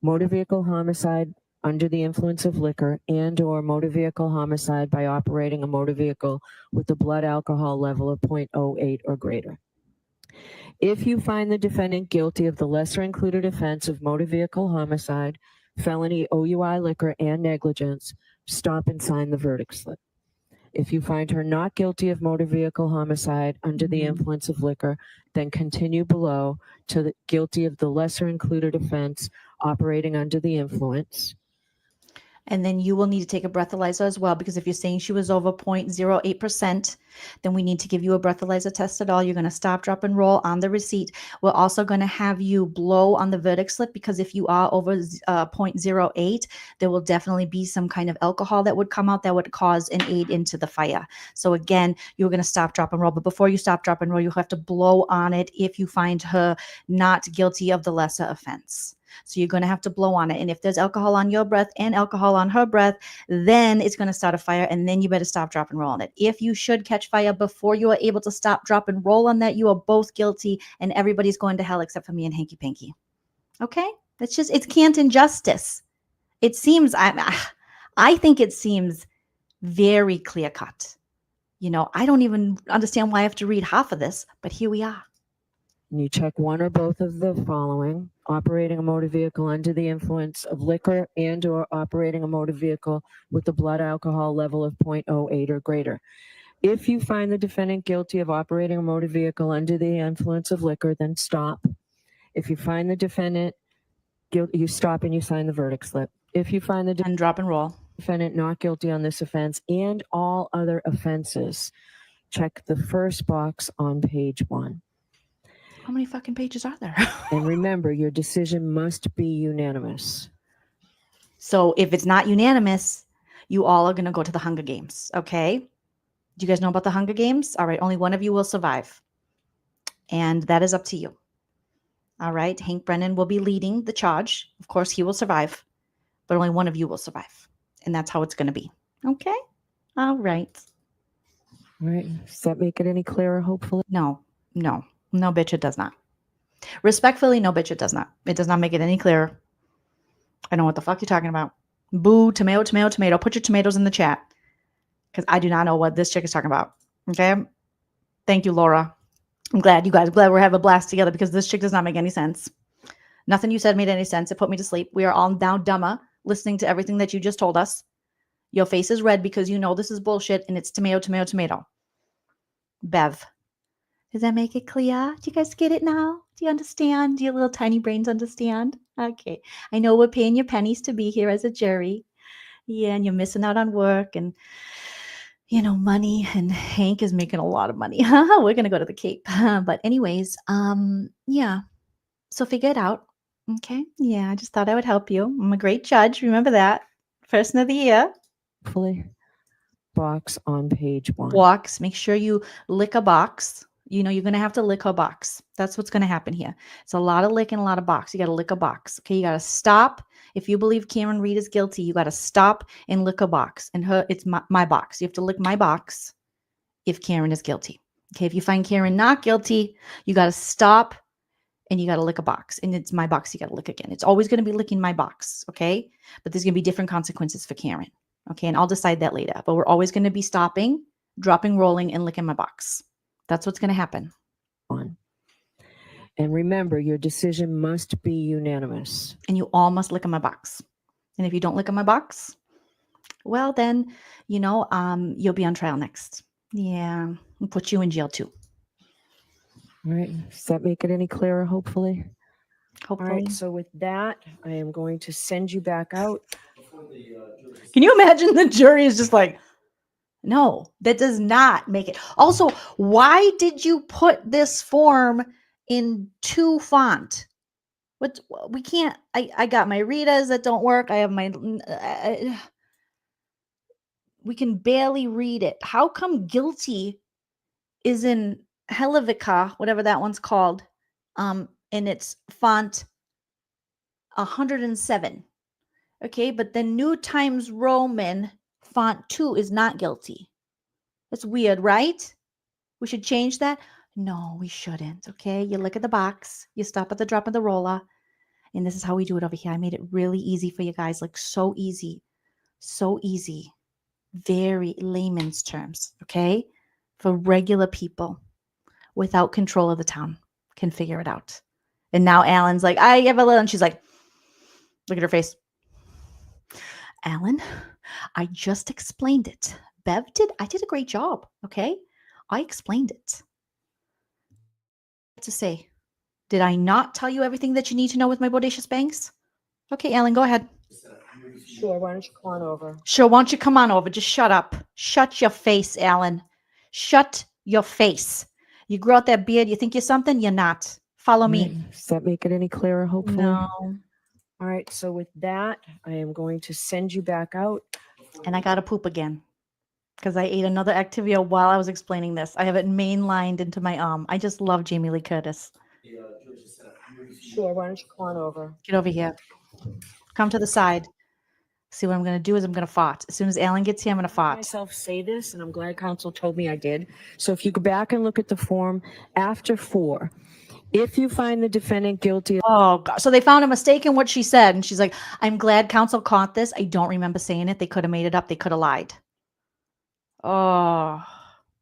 Motor vehicle homicide under the influence of liquor and or motor vehicle homicide by operating a motor vehicle with a blood alcohol level of 0.08 or greater. If you find the defendant guilty of the lesser included offense of motor vehicle homicide, felony OUI liquor, and negligence, stop and sign the verdict slip. If you find her not guilty of motor vehicle homicide under the influence of liquor, then continue below to the guilty of the lesser included offense operating under the influence. And then you will need to take a breathalyzer as well, because if you're saying she was over 0.08%, then we need to give you a breathalyzer test at all. You're going to stop, drop, and roll on the receipt. We're also going to have you blow on the verdict slip, because if you are over 0.08, there will definitely be some kind of alcohol that would come out that would cause an aid into the fire. So again, you're going to stop, drop, and roll. But before you stop, drop, and roll, you have to blow on it if you find her not guilty of the lesser offense. So you're going to have to blow on it. And if there's alcohol on your breath and alcohol on her breath, then it's going to start a fire, and then you better stop, drop, and roll on it. If you should catch fire before you are able to stop, drop, and roll on that, you are both guilty, and everybody's going to hell except for me and Hanky Panky. Okay? It's Canton justice. It seems, I think it seems very clear cut. I don't even understand why I have to read half of this, but here we are. You check one or both of the following: operating a motor vehicle under the influence of liquor and or operating a motor vehicle with a blood alcohol level of 0.08 or greater. If you find the defendant guilty of operating a motor vehicle under the influence of liquor, then stop. If you find the defendant guilty, you stop and you sign the verdict slip. If you find the And drop and roll. defendant not guilty on this offense and all other offenses, check the first box on page 1. How many fucking pages are there? And remember, your decision must be unanimous. So if it's not unanimous, you all are going to go to the Hunger Games, okay? Do you guys know about the Hunger Games? All right, only one of you will survive. And that is up to you. All right, Hankbrennan will be leading the charge. Of course, he will survive, but only one of you will survive. And that's how it's going to be. Okay? All right. All right. Does that make it any clearer, hopefully? No, bitch, it does not. Respectfully, no, bitch, it does not. It does not make it any clearer. I know what the fuck you're talking about. Boo, tomato, tomato, tomato. Put your tomatoes in the chat, because I do not know what this chick is talking about. Okay? Thank you, Laura. I'm glad you guys, glad we're having a blast together because this chick does not make any sense. Nothing you said made any sense. It put me to sleep. We are all now dumber listening to everything that you just told us. Your face is red because you know this is bullshit and it's tomato, tomato, tomato. Bev. Does that make it clear? Do you guys get it now? Do you understand? Do your little tiny brains understand? Okay. I know we're paying your pennies to be here as a jury. Yeah, and you're missing out on work and, you know, money. And Hank is making a lot of money. We're going to go to the Cape. But anyways, yeah. So figure it out. Okay. Yeah, I just thought I would help you. I'm a great judge. Remember that. Person of the year. Hopefully, box on page 1. Box. Make sure you lick a box. You know, you're going to have to lick her box. That's what's going to happen here. It's a lot of lick and a lot of box. You got to lick a box. Okay. You got to stop. If you believe Karen Read is guilty, you got to stop and lick a box. And it's my box. You have to lick my box if Karen is guilty. Okay. If you find Karen not guilty, you got to stop and you got to lick a box. And it's my box. You got to lick again. It's always going to be licking my box. Okay. But there's going to be different consequences for Karen. Okay. And I'll decide that later. But we're always going to be stopping, dropping, rolling, and licking my box. That's what's going to happen. And remember, your decision must be unanimous. And you all must lick in my box. And if you don't lick in my box, well, then, you know, you'll be on trial next. Yeah. We'll put you in jail too. All right. Does that make it any clearer, hopefully? Hopefully. All right. So with that, I am going to send you back out. Can you imagine the jury is just like, no, that does not make it. Also, why did you put this form in 2 font? What we can't, I got my Ritas that don't work. I have my, we can barely read it. How come guilty is in Helvetica, whatever that one's called, and it's font 107. Okay, but the New Times Roman font 2 is not guilty. That's weird, right? We should change that? No, we shouldn't. Okay, you look at the box, you stop at the drop of the roller, and this is how we do it over here. I made it really easy for you guys, like so easy, very layman's terms, okay? For regular people without control of the town can figure it out. And now Alan's like, I have a little, and she's like, look at her face. Alan, I just explained it. Bev I did a great job, okay? I explained it. What to say? Did I not tell you everything that you need to know with my bodacious bangs? Okay, Alan, go ahead. Sure. Why don't you come on over? Sure, why don't you come on over? Just shut up. Shut your face, Alan. Shut your face. You grow out that beard, you think you're something? You're not. Follow me. Does that make it any clearer, hopefully? No. All right. So with that, I am going to send you back out. And I got to poop again because I ate another Activia while I was explaining this. I have it mainlined into my arm. I just love Jamie Lee Curtis. Sure. Why don't you come on over? Get over here. Come to the side. See, what I'm going to do is I'm going to fart. As soon as Alan gets here, I'm going to fart. Myself say this, and I'm glad counsel told me I did. So if you go back and look at the form after 4, if you find the defendant guilty. Oh, God. So they found a mistake in what she said. And she's like, I'm glad counsel caught this. I don't remember saying it. They could have made it up. They could have lied. Oh.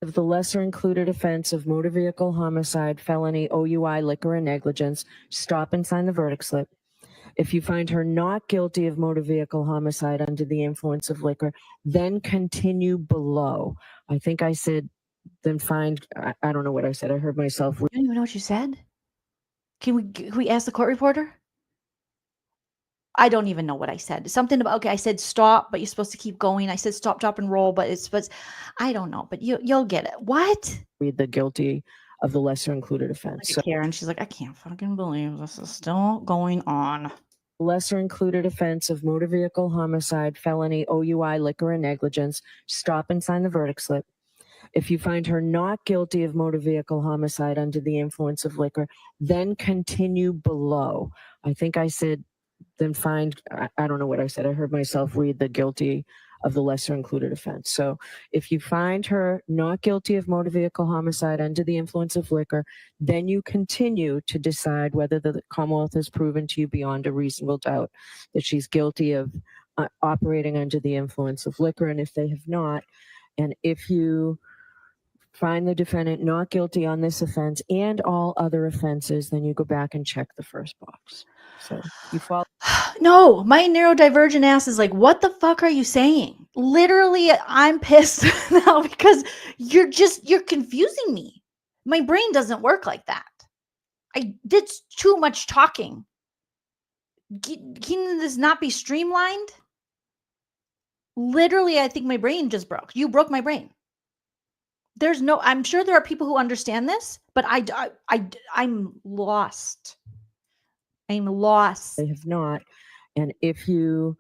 Of the lesser included offense of motor vehicle homicide, felony, OUI, liquor, and negligence, stop and sign the verdict slip. If you find her not guilty of motor vehicle homicide under the influence of liquor, then continue below. I think I said, then find, I don't know what I said. I heard myself. You don't even know what you said? Can we ask the court reporter? I don't even know what I said. Something about, okay, I said stop, but you're supposed to keep going. I said stop, drop, and roll, but it's supposed, I don't know, but you'll get it. What? Read the guilty of the lesser included offense. So, Karen, she's like, I can't fucking believe this is still going on. Lesser included offense of motor vehicle homicide, felony, OUI, liquor, and negligence, stop and sign the verdict slip. If you find her not guilty of motor vehicle homicide under the influence of liquor, then continue below. I think I said, then find, I don't know what I said. I heard myself read the guilty of the lesser included offense. So if you find her not guilty of motor vehicle homicide under the influence of liquor, then you continue to decide whether the Commonwealth has proven to you beyond a reasonable doubt that she's guilty of operating under the influence of liquor. And if they have not, and if you find the defendant not guilty on this offense and all other offenses, then you go back and check the first box. So you follow. No, my neurodivergent ass is like, what the fuck are you saying? Literally, I'm pissed now because you're confusing me. My brain doesn't work like that. It's too much talking. Can this not be streamlined? Literally, I think my brain just broke. You broke my brain. I'm sure there are people who understand this, but I'm lost. I'm lost. They have not. And if you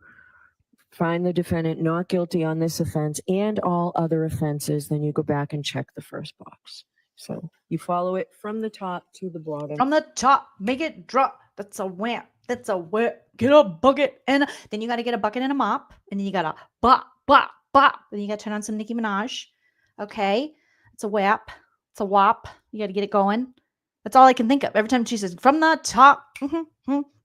find the defendant not guilty on this offense and all other offenses, then you go back and check the first box. So you follow it from the top to the bottom. From the top, make it drop. That's a wham. That's a wham. Get a bucket then you got to get a bucket and a mop, and then you got to bop, bop, bop. Then you got to turn on some Nicki Minaj. Okay, it's a whap. It's a wop. You got to get it going. That's all I can think of. Every time she says from the top,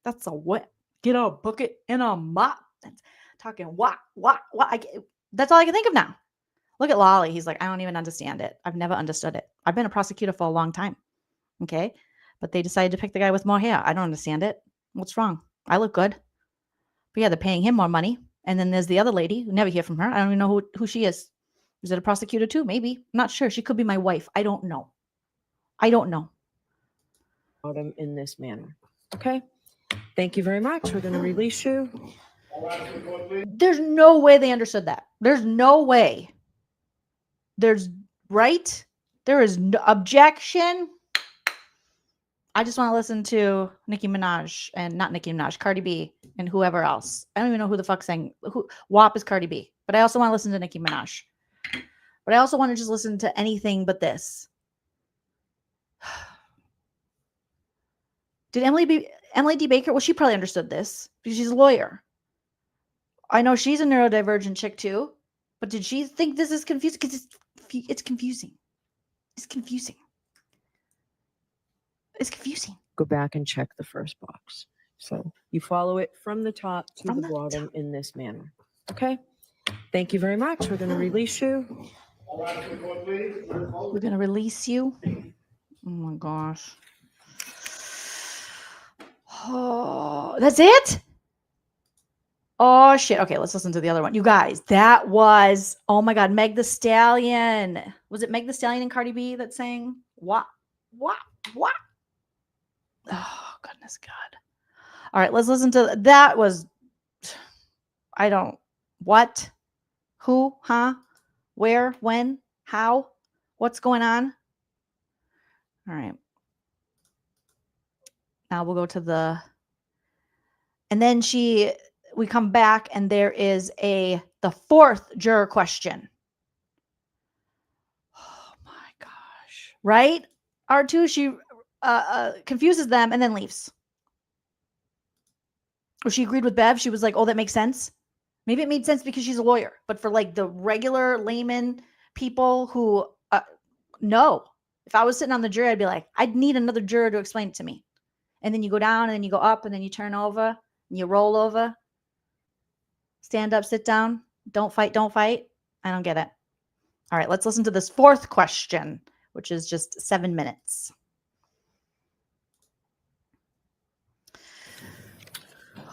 that's a whap. Get a bucket and a mop. That's talking what. That's all I can think of now. Look at Lolly. He's like, I don't even understand it. I've never understood it. I've been a prosecutor for a long time. Okay. But they decided to pick the guy with more hair. I don't understand it. What's wrong? I look good. But yeah, they're paying him more money. And then there's the other lady. We never hear from her. I don't even know who she is. Is it a prosecutor too? Maybe. I'm not sure. She could be my wife. I don't know. In this manner. Okay. Thank you very much. We're going to release you. There's no way they understood that. There's no way. There is no objection. I just want to listen to Nicki Minaj and not Nicki Minaj, Cardi B and whoever else. I don't even know who the fuck's saying. WAP is Cardi B. But I also want to listen to Nicki Minaj. But I also want to just listen to anything but this. Did Emily D. Baker? Well, she probably understood this because she's a lawyer. I know she's a neurodivergent chick too. But did she think this is confusing? Because it's confusing. It's confusing. It's confusing. Go back and check the first box. So you follow it from the top to the bottom in this manner. Okay. Thank you very much. We're going to release you. We're going to release you. Oh my gosh. Oh, that's it? Oh shit. Okay, let's listen to the other one. You guys, that was, oh my God, Meg the Stallion. Was it Meg the Stallion and Cardi B that sang what? Oh, goodness God. All right, let's listen to that. Was what? Who? Huh? Where? When? How? What's going on? All right. Now we'll go to and then we come back and there is the fourth juror question. Oh my gosh. Right? R2, she confuses them and then leaves. Or she agreed with Bev. She was like, oh, that makes sense. Maybe it made sense because she's a lawyer. But for like the regular layman people who, no. If I was sitting on the jury, I'd be like, I'd need another juror to explain it to me. And then you go down and then you go up and then you turn over and you roll over. Stand up, sit down. Don't fight. I don't get it. All right, let's listen to this fourth question, which is just 7 minutes.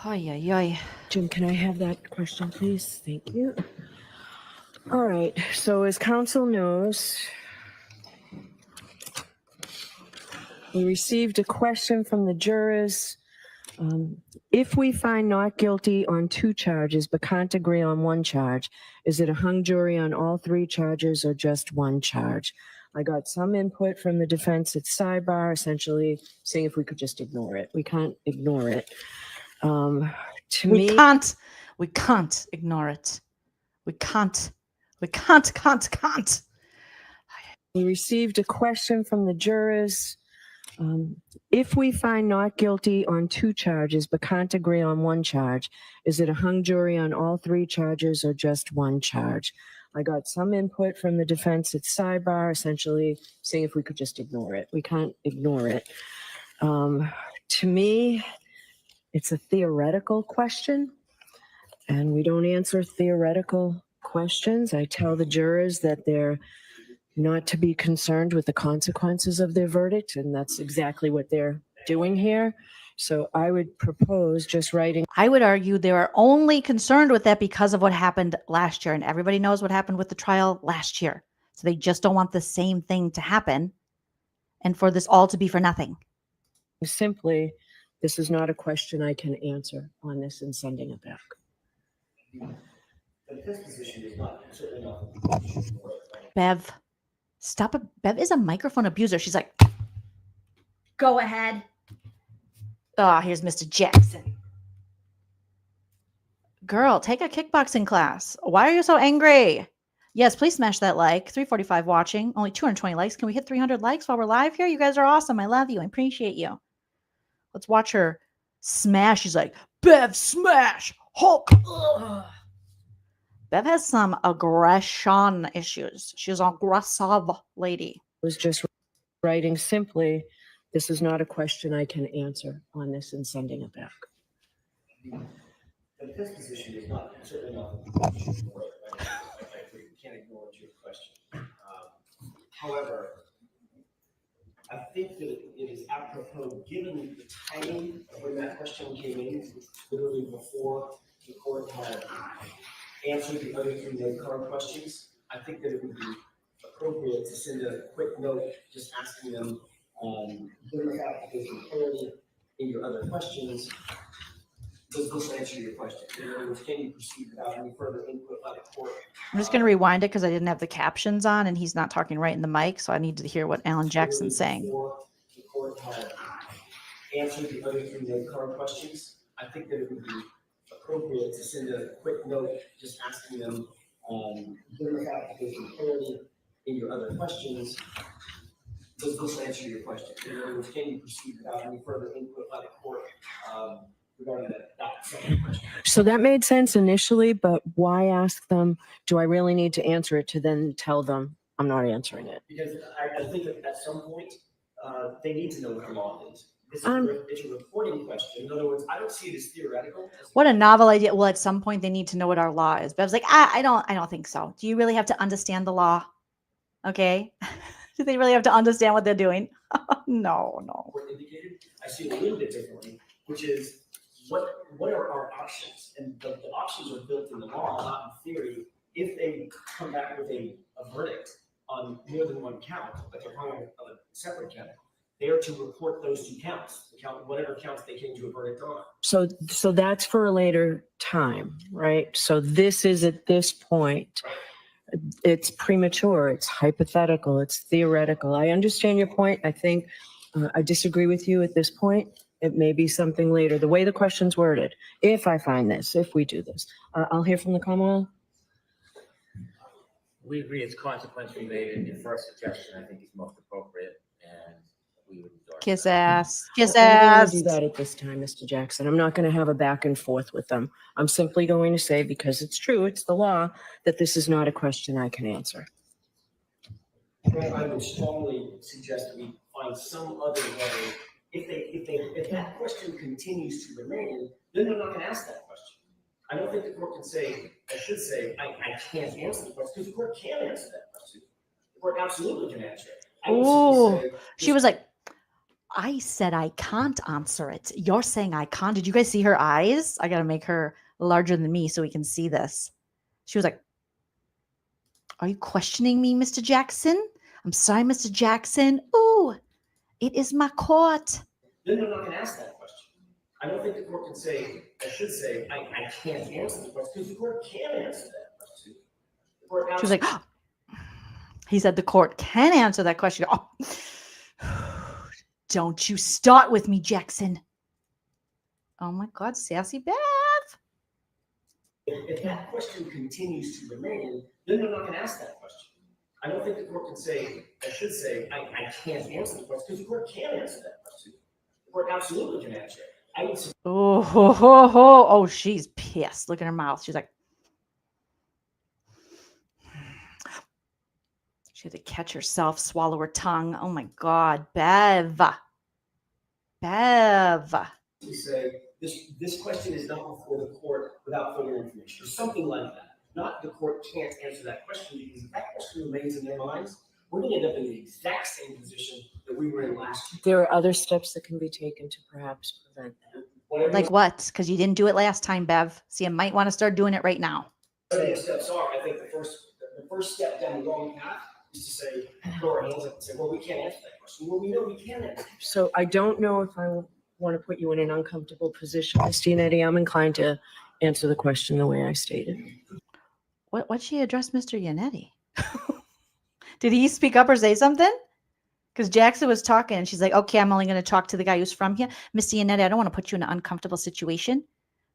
Jim, can I have that question, please? Thank you. All right. So as counsel knows, we received a question from the jurors. If we find not guilty on 2 charges but can't agree on 1 charge, is it a hung jury on all 3 charges or just 1 charge? I got some input from the defense at sidebar, essentially saying if we could just ignore it. We can't ignore it. We can't ignore it. We can't. We received a question from the jurors. If we find not guilty on 2 charges but can't agree on 1 charge, is it a hung jury on all 3 charges or just 1 charge? I got some input from the defense at sidebar, essentially saying if we could just ignore it. We can't ignore it. To me, it's a theoretical question, and we don't answer theoretical questions. I tell the jurors that they're not to be concerned with the consequences of their verdict, and that's exactly what they're doing here. So I would propose just writing. I would argue they are only concerned with that because of what happened last year. And everybody knows what happened with the trial last year. So they just don't want the same thing to happen and for this all to be for nothing. Simply, this is not a question I can answer on this and sending it back. But his position is not, certainly not. Bev, stop it. Bev is a microphone abuser. She's like, go ahead. Oh, here's Mr. Jackson. Girl, take a kickboxing class. Why are you so angry? Yes, please smash that like. 345 watching. Only 220 likes. Can we hit 300 likes while we're live here? You guys are awesome. I love you. I appreciate you. Let's watch her smash. She's like, Bev, smash. Hulk. Ugh. Bev has some aggression issues. She's an aggressive lady. Was just writing simply, this is not a question I can answer on this and sending it back. But his position is not, certainly not. I agree. We can't ignore your question. However, I think that it is apropos, given the timing of when that question came in, which was literally before the court had answered the other three current questions. I think that it would be appropriate to send a quick note just asking them, given the fact that there's clarity in your other questions, does this answer your question? In other words, can you proceed without any further input by the court? I'm just going to rewind it because I didn't have the captions on and he's not talking right in the mic. So I need to hear what Alan Jackson's saying. Before the court had answered the other three current questions, I think that it would be appropriate to send a quick note just asking them, given the fact that there's clarity in your other questions, does this answer your question? In other words, can you proceed without any further input by the court regarding that second question? So that made sense initially, but why ask them, do I really need to answer it, to then tell them I'm not answering it? Because I think that at some point, they need to know what the law is. It's a reporting question. In other words, I don't see it as theoretical. What a novel idea. Well, at some point they need to know what our law is. Bev's like, I don't think so. Do you really have to understand the law? Okay. Do they really have to understand what they're doing? No. Indicated, I see it a little bit differently, which is what are our options? And the options are built in the law, not in theory. If they come back with a verdict on more than one count, but they're calling it a separate count, they are to report those two counts, whatever counts they came to a verdict on. So that's for a later time, right? So this is at this point. It's premature, it's hypothetical, it's theoretical. I understand your point. I think I disagree with you at this point. It may be something later. The way the question's worded, if I find this, if we do this, I'll hear from the Commonwealth. We agree it's consequentially made, and your first suggestion I think is most appropriate, and we would endorse Kiss that. ass. Kiss I'm going ass. to do that at this time, Mr. Jackson. I'm not going to have a back and forth with them. I'm simply going to say, because it's true, it's the law, that this is not a question I can answer. I would strongly suggest that we find some other way. If that question continues to remain, then they're not going to ask that question. I don't think the court can say, I should say, I can't answer the question, because the court can answer that question. The court absolutely can answer it. Oh, she was like, I said I can't answer it. You're saying I can't. Did you guys see her eyes? I got to make her larger than me so we can see this. She was like, are you questioning me, Mr. Jackson? I'm sorry, Mr. Jackson. Ooh, it is my court. Then they're not going to ask that question. I don't think the court can say, I should say, I can't answer the question, because the court can answer that question. The court She was like, oh. He said the court can answer that question. Oh. Don't you start with me, Jackson. Oh my God, sassy Bev. If that question continues to remain, then they're not going to ask that question. I don't think the court can say, I should say, I can't answer the question, because the court can answer that question. The court absolutely can answer it. I would say, Oh, she's pissed. Look at her mouth. She's like, she had to catch herself, swallow her tongue. Oh my God, Bev. to say, this question is not before the court without further information, or something like that. Not the court can't answer that question, because if that question remains in their minds, we're gonna end up in the exact same position that we were in last year. There are other steps that can be taken to perhaps prevent that. Whatever Like what? Because you didn't do it last time, Bev. So you might want to start doing it right now. the steps are, I think the first step down the wrong path is to say, throw our hands up and say, well, we can't answer that question. Well, we know we can answer. So I don't know if I want to put you in an uncomfortable position, Ms. Giannetti. I'm inclined to answer the question the way I stated. What'd she address Mr. Yannetti? Did he speak up or say something? Because Jackson was talking and she's like, okay, I'm only going to talk to the guy who's from here. Mr. Yannetti, I don't want to put you in an uncomfortable situation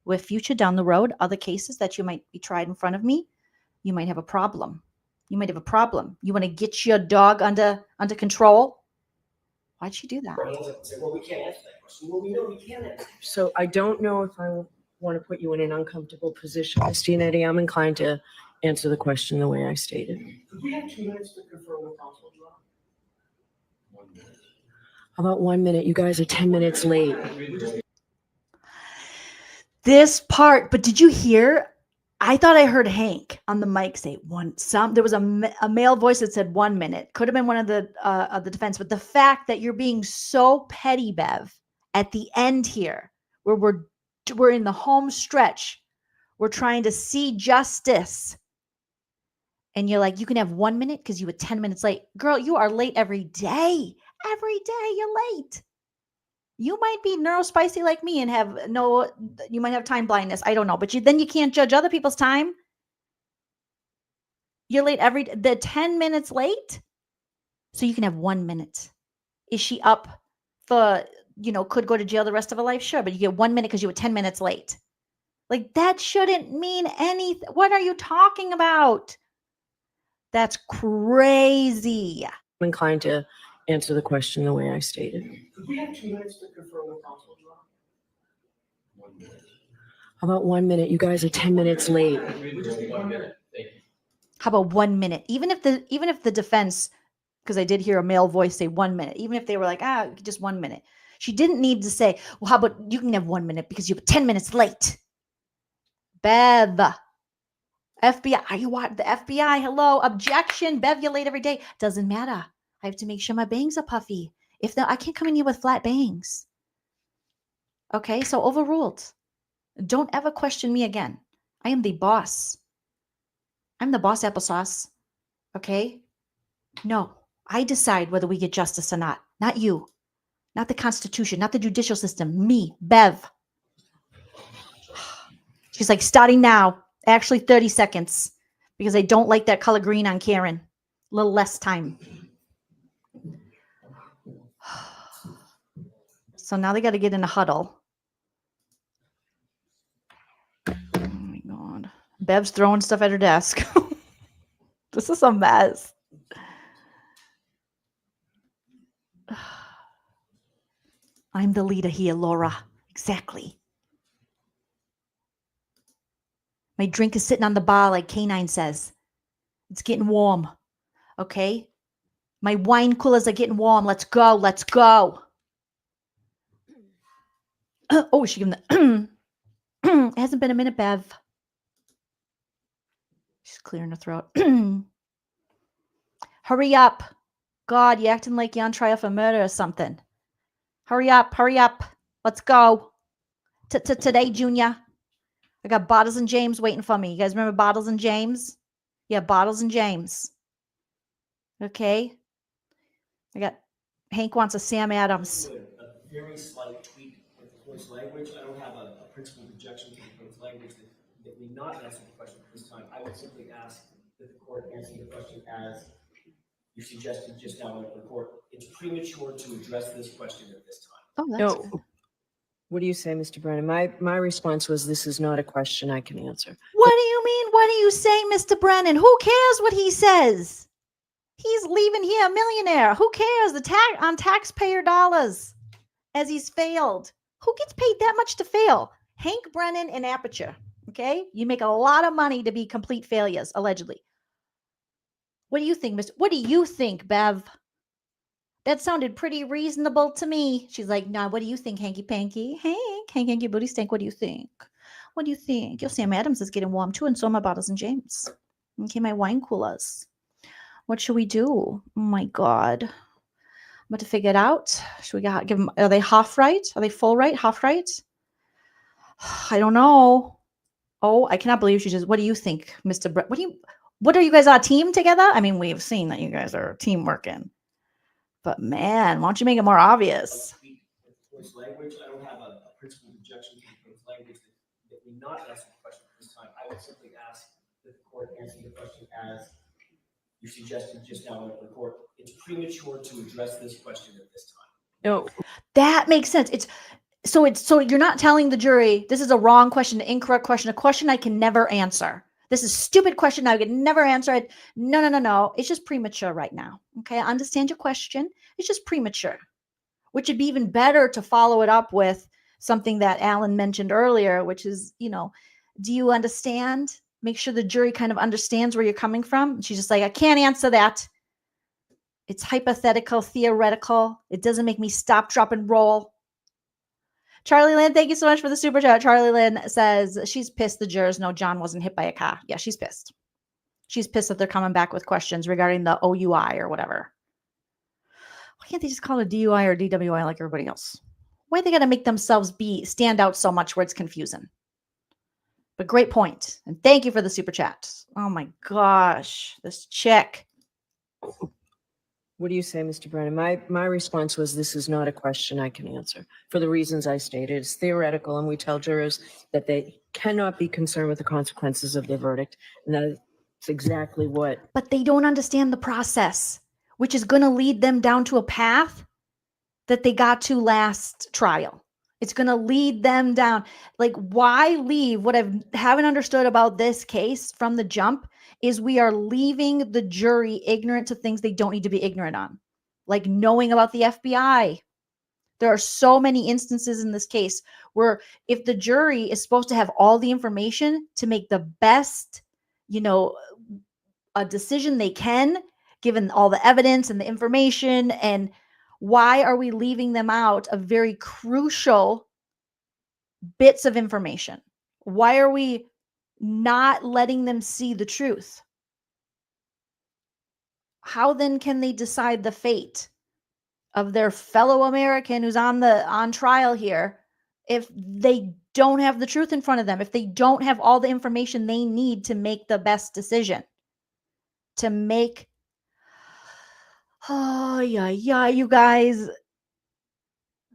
where future down the road, other cases that you might be tried in front of me, you might have a problem. You might have a problem. You want to get your dog under control? Why'd she do that? Throw our hands up and say, well, we can't answer that question. Well, we know we can answer. So I don't know if I want to put you in an uncomfortable position, Ms. Giannetti. I'm inclined to answer the question the way I stated. Could we have 2 minutes to confirm with counsel, John? How about 1 minute? You guys are 10 minutes late. This part, but did you hear? I thought I heard Hank on the mic say there was a male voice that said 1 minute. Could have been one of the defense, but the fact that you're being so petty, Bev, at the end here, where we're in the home stretch, we're trying to see justice, and you're like, you can have 1 minute because you were 10 minutes late. Girl, you are late every day. Every day you're late. You might be neurospicy like me and you might have time blindness. I don't know. But then you can't judge other people's time. You're late the 10 minutes late. So you can have 1 minute. Is she up for, could go to jail the rest of her life? Sure. But you get 1 minute because you were 10 minutes late. Like that shouldn't mean anything. What are you talking about? That's crazy. I'm inclined to answer the question the way I stated. Could we have 2 minutes to confirm with counsel, John? 1 minute. How about 1 minute? You guys are 10 minutes late. How about 1 minute? Even if the defense, because I did hear a male voice say 1 minute, even if they were like, just 1 minute. She didn't need to say, well, how about you can have 1 minute because you were 10 minutes late. Bev. FBI. Are you what? The FBI. Hello. Objection. Bev, you're late every day. Doesn't matter. I have to make sure my bangs are puffy. If not, I can't come in here with flat bangs. Okay, so overruled. Don't ever question me again. I am the boss. I'm the boss applesauce. Okay? No, I decide whether we get justice or not. Not you. Not the Constitution. Not the judicial system. Me, Bev. She's like, starting now. Actually, 30 seconds. Because I don't like that color green on Karen. A little less time. So now they got to get in a huddle. Oh my God. Bev's throwing stuff at her desk. This is a mess. I'm the leader here, Laura. Exactly. My drink is sitting on the bar like K9 says. It's getting warm. Okay? My wine coolers are getting warm. Let's go. Let's go. Oh, she gave him the it hasn't been a minute, Bev. She's clearing her throat. Hurry up. God, you acting like you're on trial for murder or something. Hurry up, hurry up. Let's go. Today, Junior. I got Bottles and James waiting for me. You guys remember Bottles and James? Yeah, Bottles and James. Okay. I got Hank wants a Sam Adams. A very slight tweak with the court's language. I don't have a principled objection to the court's language that we not answer the question this time. I would simply ask that the court answer the question as you suggested just now in the report. It's premature to address this question at this time. Oh, that's No. good. What do you say, Mr. Brennan? My response was, this is not a question I can answer. What do you mean? What do you say, Mr. Brennan? Who cares what he says? He's leaving here a millionaire. Who cares? On taxpayer dollars as he's failed. Who gets paid that much to fail? Hank Brennan and Aperture. Okay? You make a lot of money to be complete failures, allegedly. What do you think, What do you think, Bev? That sounded pretty reasonable to me. She's like, nah, what do you think, Hanky Panky? Hank Hanky Booty Stink, what do you think? What do you think? Your Sam Adams is getting warm too, and so are my Bottles and James. Okay, my wine coolers. What should we do? Oh my God. I'm about to figure it out. Should we give them, are they half right? Are they full right? Half right? I don't know. Oh, I cannot believe she just, what do you think, Mr. Brett? What are you guys, a team together? I mean, we've seen that you guys are team working. But man, why don't you make it more obvious? Voice language, I don't have a principled objection to the voice language that we not answer the question this time. I would simply ask that the court answer the question as you suggested just now in the court. It's premature to address this question at this time. No, That makes sense. So you're not telling the jury this is a wrong question, an incorrect question, a question I can never answer. This is a stupid question. I could never answer it. No. It's just premature right now. Okay. I understand your question. It's just premature, which would be even better to follow it up with something that Alan mentioned earlier, which is, do you understand? Make sure the jury kind of understands where you're coming from. And she's just like, I can't answer that. It's hypothetical, theoretical. It doesn't make me stop, drop, and roll. Charlie Lynn, thank you so much for the super chat. Charlie Lynn says she's pissed the jurors know John wasn't hit by a car. Yeah, she's pissed. She's pissed that they're coming back with questions regarding the OUI or whatever. Why can't they just call it a DUI or DWI like everybody else? Why they got to make themselves stand out so much where it's confusing? But great point. And thank you for the super chat. Oh my gosh, this chick. what do you say, Mr. Brennan? My response was, this is not a question I can answer for the reasons I stated. It's theoretical, and we tell jurors that they cannot be concerned with the consequences of their verdict. And that's exactly what. But they don't understand the process, which is going to lead them down to a path that they got to last trial. It's going to lead them down. Like, why leave? What I haven't understood about this case from the jump is we are leaving the jury ignorant to things they don't need to be ignorant on, like knowing about the FBI. There are so many instances in this case where if the jury is supposed to have all the information to make the best, a decision they can, given all the evidence and the information, and why are we leaving them out of very crucial bits of information? Why are we not letting them see the truth? How then can they decide the fate of their fellow American who's on trial here if they don't have the truth in front of them, if they don't have all the information they need to make the best decision? Oh, yeah, you guys.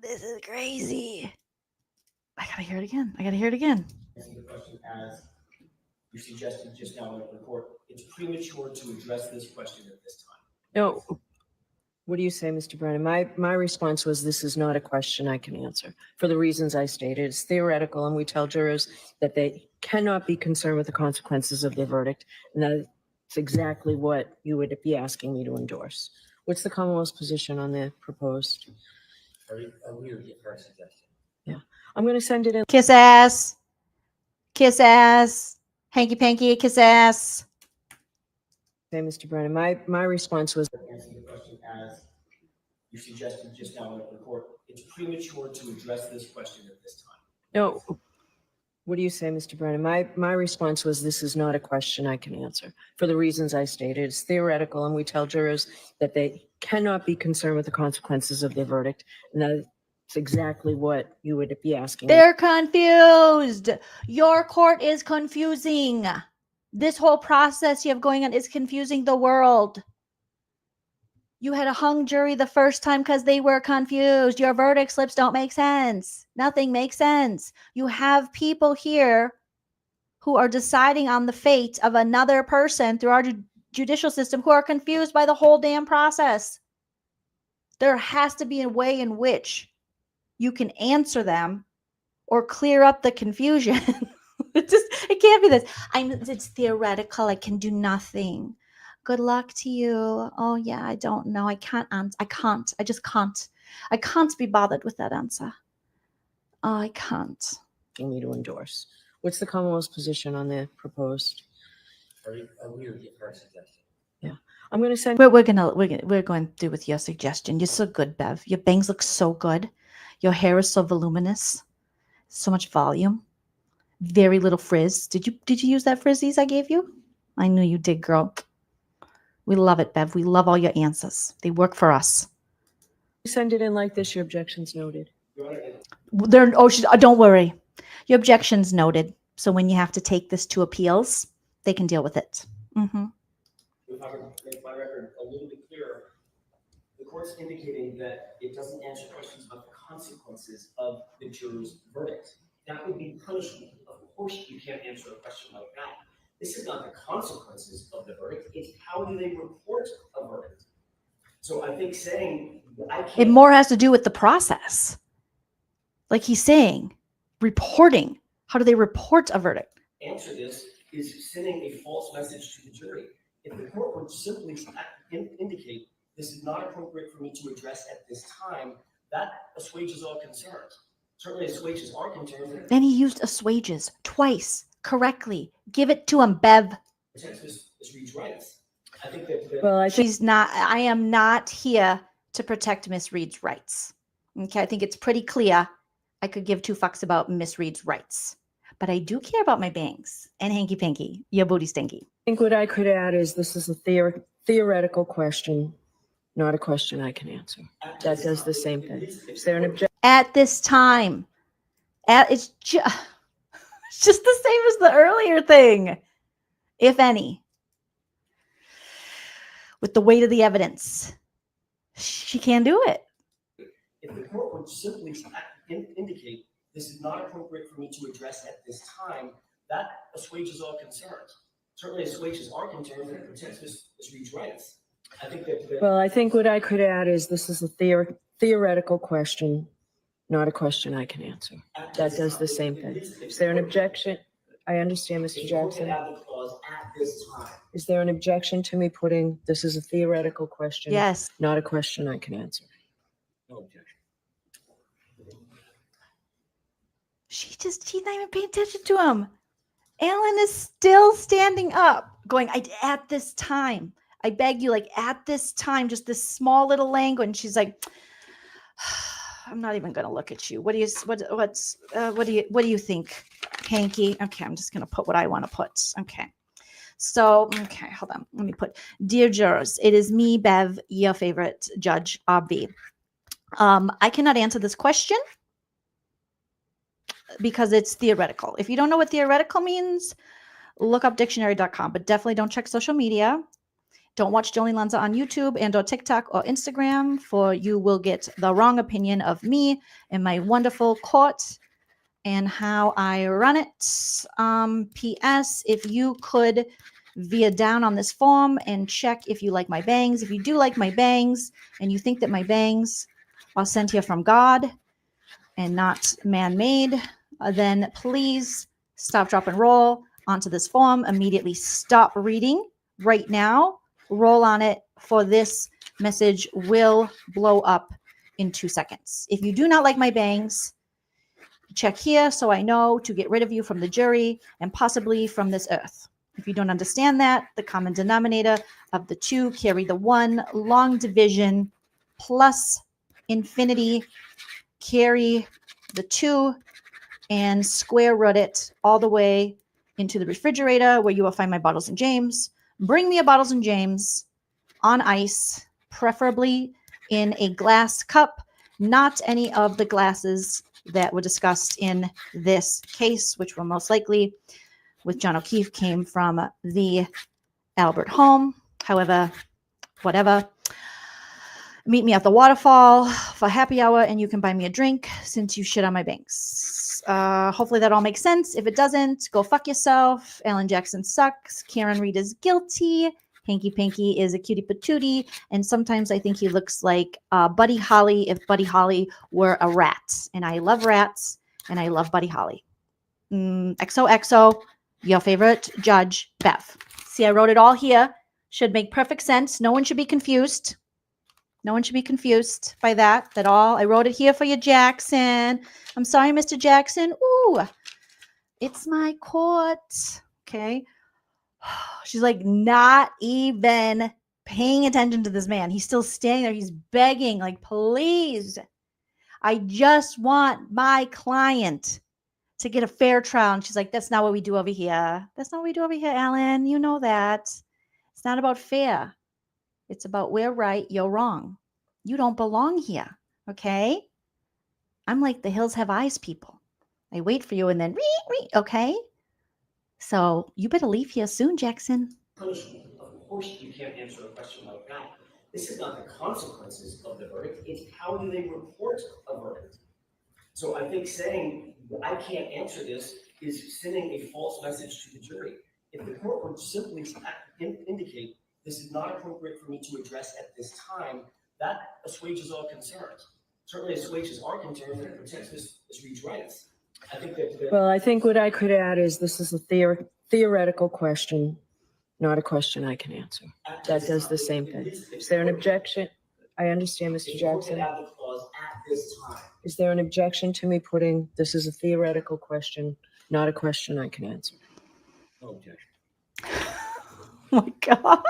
This is crazy. I gotta hear it again. Answer the question as you suggested just now in the court. It's premature to address this question at this time. No. What do you say, Mr. Brennan? My response was, this is not a question I can answer for the reasons I stated. It's theoretical, and we tell jurors that they cannot be concerned with the consequences of their verdict. And that's exactly what you would be asking me to endorse. What's the Commonwealth's position on the proposed? I agree with your first suggestion. Yeah, I'm going to send it in. Kiss ass. Hanky panky, kiss ass. Okay, Mr. Brennan, my response was, Answer the question as you suggested just now in the court. It's premature to address this question at this time. no. What do you say, Mr. Brennan? My response was, this is not a question I can answer for the reasons I stated. It's theoretical, and we tell jurors that they cannot be concerned with the consequences of their verdict. And that's exactly what you would be asking. They're confused. Your court is confusing. This whole process you have going on is confusing the world. You had a hung jury the first time because they were confused. Your verdict slips don't make sense. Nothing makes sense. You have people here who are deciding on the fate of another person through our judicial system who are confused by the whole damn process. There has to be a way in which you can answer them or clear up the confusion. It can't be this. It's theoretical. I can do nothing. Good luck to you. Oh yeah, I don't know. I can't. I just can't. I can't be bothered with that answer. I can't. Me to endorse. What's the Commonwealth's position on the proposed? I agree with your first suggestion. Yeah, I'm going to send. We're going to do with your suggestion. You're so good, Bev. Your bangs look so good. Your hair is so voluminous. So much volume. Very little frizz. Did you use that frizzies I gave you? I knew you did, girl. We love it, Bev. We love all your answers. They work for us. Send it in like this, your objections noted. Don't worry. Your objection's noted. So when you have to take this to appeals, they can deal with it. Mm-hmm. If I could make my record a little bit clearer, the court's indicating that it doesn't answer questions about the consequences of the juror's verdict. That would be punishment. Of course, you can't answer a question like that. This is not the consequences of the verdict, it's how do they report a verdict. So I think saying I can't. It more has to do with the process. Like he's saying, reporting. How do they report a verdict? Answer this is sending a false message to the jury. If the court would simply indicate this is not appropriate for me to address at this time, that assuages all concerns. Certainly assuages our concerns. Then he used assuages twice correctly. Give it to him, Bev. This reads rights. I think that Well, I am not here to protect Miss Read's rights. Okay, I think it's pretty clear I could give two fucks about Miss Read's rights. But I do care about my bangs and hanky panky, your booty stinky. I think what I could add is this is a theoretical question, not a question I can answer. That does the same thing. Is there an objection? At this time, it's just the same as the earlier thing, if any. With the weight of the evidence, she can't do it. if the court would simply indicate this is not appropriate for me to address at this time, that assuages all concerns. Certainly assuages our concerns and it protects Ms. Read's rights. I think that. Well, I think what I could add is this is a theoretical question, not a question I can answer. That does the same thing. Is there an objection? I understand, Mr. Jackson. Is there an objection to me putting this is a theoretical question? Yes. Not a question I can answer. No objection. She's not even paying attention to him. Alan is still standing up, going, at this time. I beg you, like at this time, just this small little language. And she's like, I'm not even gonna look at you. What do you think, Hanky? Okay, I'm just gonna put what I want to put. Okay. So, okay, hold on. Let me put, dear jurors, it is me, Bev, your favorite Judge Bev. I cannot answer this question because it's theoretical. If you don't know what theoretical means, look up dictionary.com, but definitely don't check social media. Don't watch joleenlunzer on YouTube and or TikTok or Instagram, for you will get the wrong opinion of me and my wonderful court and how I run it. P.S. If you could veer down on this form and check if you like my bangs. If you do like my bangs and you think that my bangs are sent here from God and not man-made, then please stop, drop, and roll onto this form. Immediately stop reading right now. Roll on it, for this message will blow up in 2 seconds. If you do not like my bangs, check here so I know to get rid of you from the jury and possibly from this earth. If you don't understand that, the common denominator of the two carry the one, long division plus infinity carry the two, and square root it all the way into the refrigerator where you will find my Bottles and James. Bring me a Bottles and James on ice, preferably in a glass cup, not any of the glasses that were discussed in this case, which were most likely with John O'Keefe came from the Albert home. However, whatever. Meet me at the waterfall for happy hour and you can buy me a drink since you shit on my banks. Hopefully that all makes sense. If it doesn't, go fuck yourself. Alan Jackson sucks. Karen Read is guilty. Hanky Panky is a cutie patootie. And sometimes I think he looks like Buddy Holly if Buddy Holly were a rat. And I love rats and I love Buddy Holly. XOXO, your favorite Judge Bev. See, I wrote it all here. Should make perfect sense. No one should be confused. No one should be confused by that at all. I wrote it here for you, Jackson. I'm sorry, Mr. Jackson. Ooh, it's my court. Okay. She's like not even paying attention to this man. He's still standing there. He's begging, like, please. I just want my client to get a fair trial. And she's like, that's not what we do over here. That's not what we do over here, Alan. You know that. It's not about fair. It's about we're right, you're wrong. You don't belong here, okay? I'm like the hills have eyes people. I wait for you and then, okay? So you better leave here soon, Jackson. Punishment. Of course, you can't answer a question like that. This is not the consequences of the verdict, it's how do they report a verdict. So I think saying, I can't answer this is sending a false message to the jury. If the court would simply indicate, this is not appropriate for me to address at this time, that assuages all concerns. Certainly assuages our concerns and it protects this read's rights. I think that. Well, I think what I could add is this is a theoretical question, not a question I can answer. That does the same thing. Is there an objection? I understand, Mr. Jackson. Is there an objection to me putting, this is a theoretical question, not a question I can answer? No objection. Oh my God.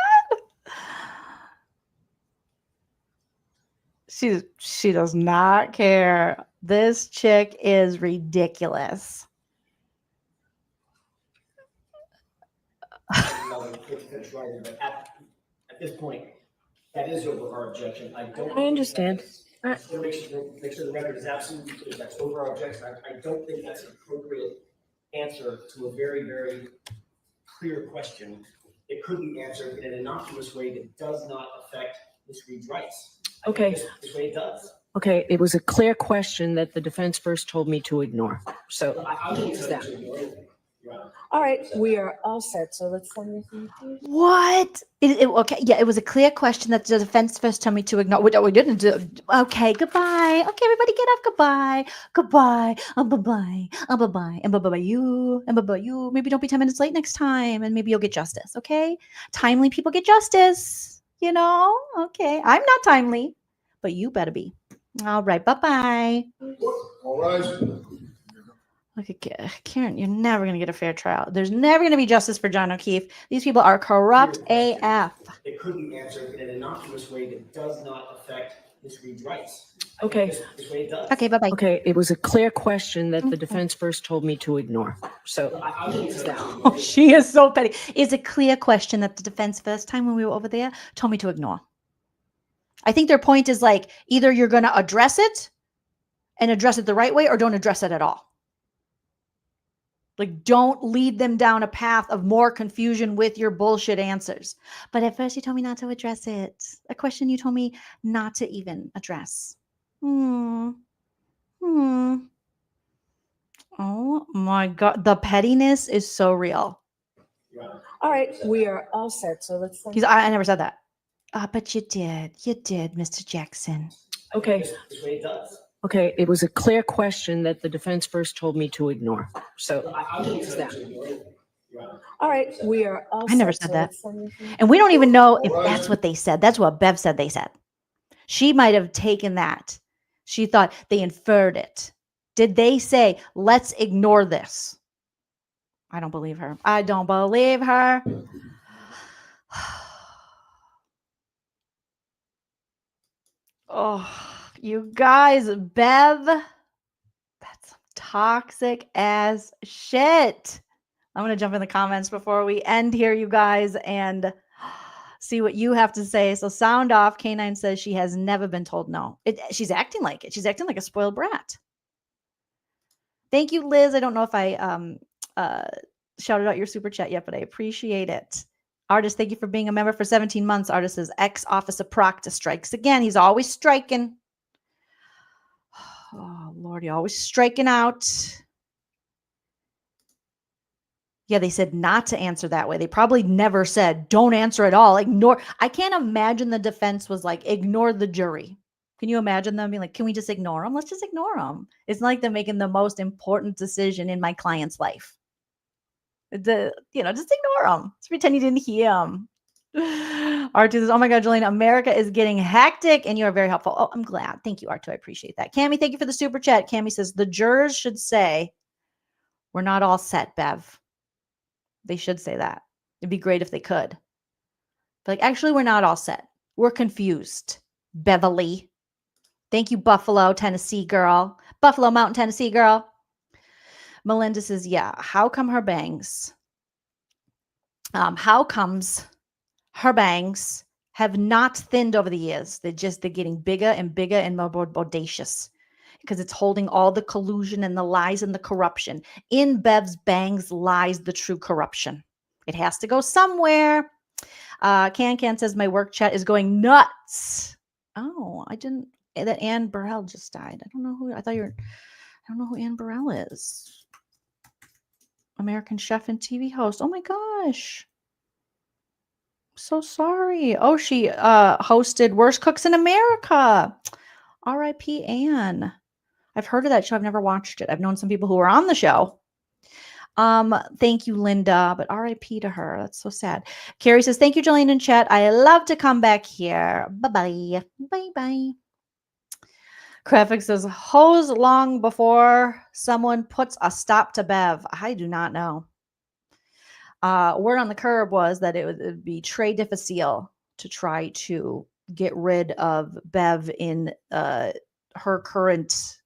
She does not care. This chick is ridiculous. At this point, that is over our objection. I understand. I just want to make sure the record is absolutely clear. That's over our objection. I don't think that's an appropriate answer to a very, very clear question. It could be answered in an innocuous way that does not affect Ms. Read's rights. Okay. This way it does. Okay, it was a clear question that the defense first told me to ignore. So I wouldn't is say that. to ignore anything. All right, we are all set. So let's send this in. What? Okay, yeah, it was a clear question that the defense first told me to ignore. We didn't do. Okay, goodbye. Okay, everybody get up. Goodbye. Goodbye. Bye-bye. Bye-bye. And bye-bye you. And bye-bye you. Maybe don't be 10 minutes late next time and maybe you'll get justice, okay? Timely people get justice, you know? Okay, I'm not timely, but you better be. All right, bye-bye. All right. Look at Karen, you're never going to get a fair trial. There's never going to be justice for John O'Keefe. These people are corrupt AF. It could be answered in an innocuous way that does not affect Ms. Read's rights. Okay. This way it does. Okay, bye-bye. Okay, it was a clear question that the defense first told me to ignore. So I wouldn't say that. Oh, she is so petty. It's a clear question that the defense first time when we were over there told me to ignore. I think their point is like, either you're going to address it and address it the right way or don't address it at all. Like, don't lead them down a path of more confusion with your bullshit answers. But at first you told me not to address it. A question you told me not to even address. Oh my God. The pettiness is so real. all right, we are all set. So let's send. I never said that. But you did. You did, Mr. Jackson. Okay. This way it does. Okay, it was a clear question that the defense first told me to ignore. So I wouldn't is say that. to ignore anything. All right, we are all I never set, said so that. let's send this in. And we don't even know if that's what they said. That's what Bev said they said. She might have taken that. She thought they inferred it. Did they say, let's ignore this? I don't believe her. I don't believe her. Oh, you guys, Bev, that's toxic as shit. I'm going to jump in the comments before we end here, you guys, and see what you have to say. So sound off. K9 says she has never been told no. She's acting like it. She's acting like a spoiled brat. Thank you, Liz. I don't know if I shouted out your super chat yet, but I appreciate it. Artist, thank you for being a member for 17 months. Artist says ex-officer Proctor strikes again. He's always striking. Oh, Lord, you're always striking out. Yeah, they said not to answer that way. They probably never said, don't answer at all. Ignore. I can't imagine the defense was like, ignore the jury. Can you imagine them being like, can we just ignore them? Let's just ignore them. It's not like they're making the most important decision in my client's life. Just ignore them. Just pretend you didn't hear them. R2 says, oh my God, Jolene, America is getting hectic and you are very helpful. Oh, I'm glad. Thank you, R2. I appreciate that. Cami, thank you for the super chat. Cami says, the jurors should say, we're not all set, Bev. They should say that. It'd be great if they could. But like, actually, we're not all set. We're confused. Beverly. Thank you, Buffalo, Tennessee girl. Buffalo Mountain, Tennessee girl. Melinda says, yeah, how come her bangs? How comes her bangs have not thinned over the years. They're getting bigger and bigger and more bodacious because it's holding all the collusion and the lies and the corruption. In Bev's bangs lies the true corruption. It has to go somewhere. Can says my work chat is going nuts. Oh, I didn't. That Anne Burrell just died. I don't know who. I don't know who Anne Burrell is. American chef and TV host. Oh my gosh. So sorry. Oh, she hosted Worst Cooks in America. R.I.P. Anne. I've heard of that show. I've never watched it. I've known some people who were on the show. Thank you, Linda, but R.I.P. to her. That's so sad. Carrie says, thank you, Jolene in chat. I love to come back here. Bye-bye. Bye-bye. Graphic says, hose long before someone puts a stop to Bev. I do not know. Word on the curb was that it would be très difficile to try to get rid of Bev in her current,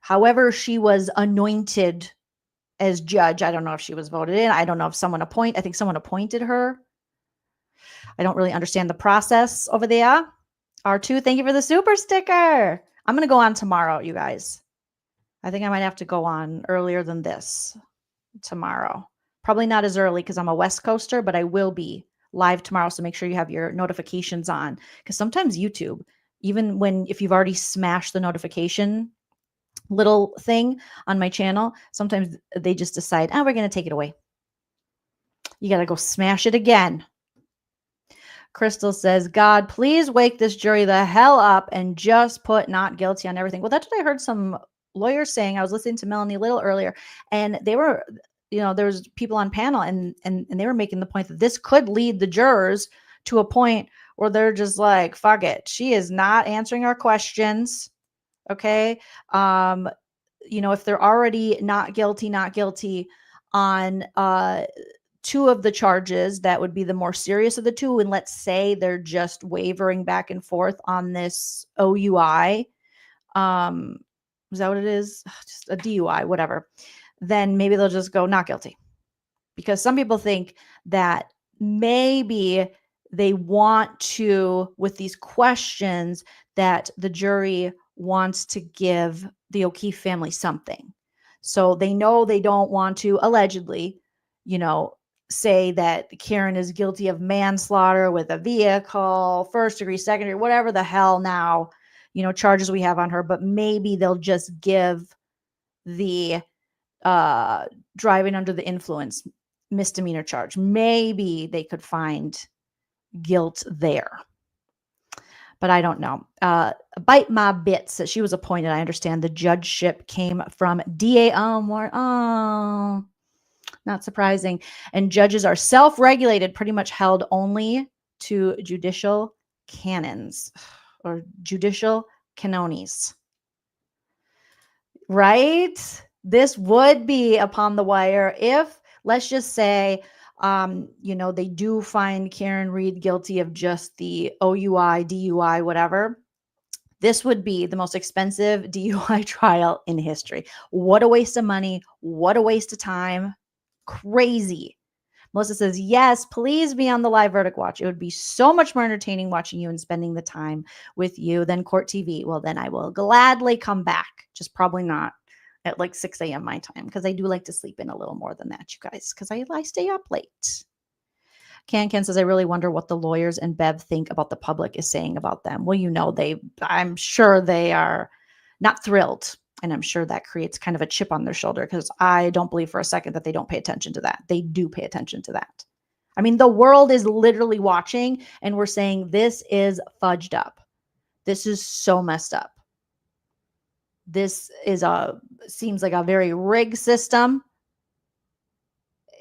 however she was anointed as judge. I don't know if she was voted in. I don't know if I think someone appointed her. I don't really understand the process over there. R2, thank you for the super sticker. I'm going to go on tomorrow, you guys. I think I might have to go on earlier than this tomorrow. Probably not as early because I'm a West Coaster, but I will be live tomorrow. So make sure you have your notifications on, because sometimes YouTube, even if you've already smashed the notification little thing on my channel, sometimes they just decide, we're going to take it away. You got to go smash it again. Crystal says, God, please wake this jury the hell up and just put not guilty on everything. Well, that's what I heard some lawyers saying. I was listening to Melanie Little earlier, and they were, there was people on panel and they were making the point that this could lead the jurors to a point where they're just like, fuck it. She is not answering our questions. Okay. If they're already not guilty on two of the charges, that would be the more serious of the two. And let's say they're just wavering back and forth on this OUI. Is that what it is? Just a DUI, whatever. Then maybe they'll just go not guilty. Because some people think that maybe they want to, with these questions, that the jury wants to give the O'Keefe family something. So they know they don't want to allegedly, say that Karen is guilty of manslaughter with a vehicle, first degree, second degree, whatever the hell now, charges we have on her. But maybe they'll just give the driving under the influence misdemeanor charge. Maybe they could find guilt there. But I don't know. Bite My Bits says she was appointed. I understand the judgeship came from DA Elmore. Oh, not surprising. And judges are self-regulated, pretty much held only to judicial canons or judicial canonies. Right? This would be upon the wire if, let's just say, they do find Karen Read guilty of just the OUI, DUI, whatever. This would be the most expensive DUI trial in history. What a waste of money. What a waste of time. Crazy. Melissa says, yes, please be on the live verdict watch. It would be so much more entertaining watching you and spending the time with you than court TV. Well, then I will gladly come back. Just probably not at like 6 a.m. my time, because I do like to sleep in a little more than that, you guys, because I stay up late. Ken says, I really wonder what the lawyers and Bev think about the public is saying about them. Well, I'm sure they are not thrilled. And I'm sure that creates kind of a chip on their shoulder, because I don't believe for a second that they don't pay attention to that. They do pay attention to that. I mean, the world is literally watching, and we're saying this is fudged up. This is so messed up. This seems like a very rigged system.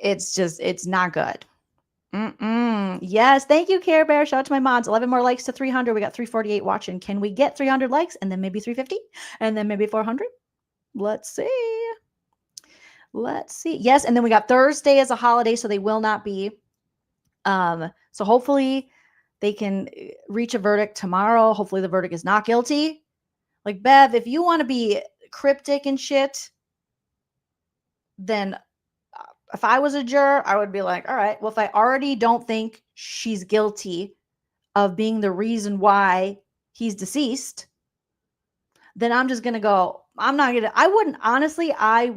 It's not good. Yes. Thank you, Care Bear. Shout out to my mods. 11 more likes to 300. We got 348 watching. Can we get 300 likes and then maybe 350 and then maybe 400? Let's see. Yes. And then we got Thursday as a holiday, so they will not be. So hopefully they can reach a verdict tomorrow. Hopefully the verdict is not guilty. Like, Bev, if you want to be cryptic and shit, then if I was a juror, I would be like, all right, well, if I already don't think she's guilty of being the reason why he's deceased, then I'm just going to go, I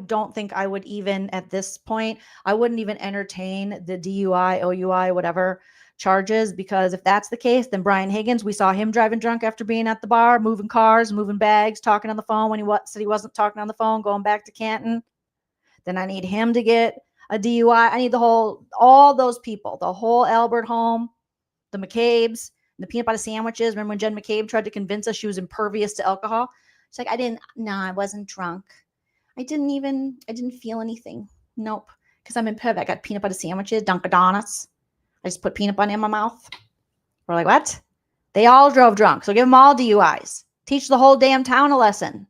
don't think I would even at this point, I wouldn't even entertain the DUI, OUI, whatever charges, because if that's the case, then Brian Higgins, we saw him driving drunk after being at the bar, moving cars, moving bags, talking on the phone when he said he wasn't talking on the phone, going back to Canton. Then I need him to get a DUI. I need all those people, the whole Albert home, the McCabe's, the peanut butter sandwiches. Remember when Jen McCabe tried to convince us she was impervious to alcohol? It's like, I wasn't drunk. I didn't feel anything. Nope. Because I'm impervious. I got peanut butter sandwiches, Dunkin' Donuts. I just put peanut butter in my mouth. We're like, what? They all drove drunk. So give them all DUIs. Teach the whole damn town a lesson.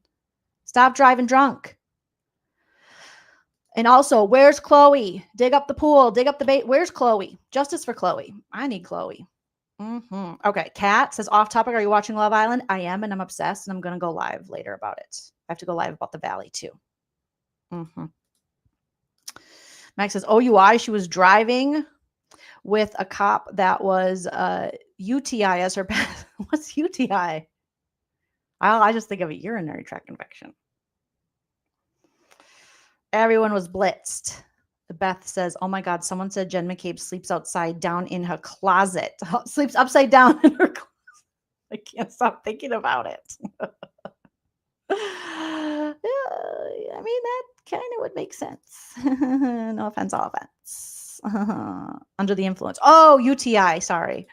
Stop driving drunk. And also, where's Chloe? Dig up the pool. Dig up the bait. Where's Chloe? Justice for Chloe. I need Chloe. Okay. Kat says, off topic. Are you watching Love Island? I am, and I'm obsessed, and I'm going to go live later about it. I have to go live about the Valley too. Max says, OUI. She was driving with a cop that was UTI as her past. What's UTI? I just think of a urinary tract infection. Everyone was blitzed. Beth says, oh my God, someone said Jen McCabe sleeps outside down in her closet. Sleeps upside down in her closet. I can't stop thinking about it. Yeah, I mean, that kind of would make sense. No offense, all offense. Under the influence. Oh, UTI. Sorry.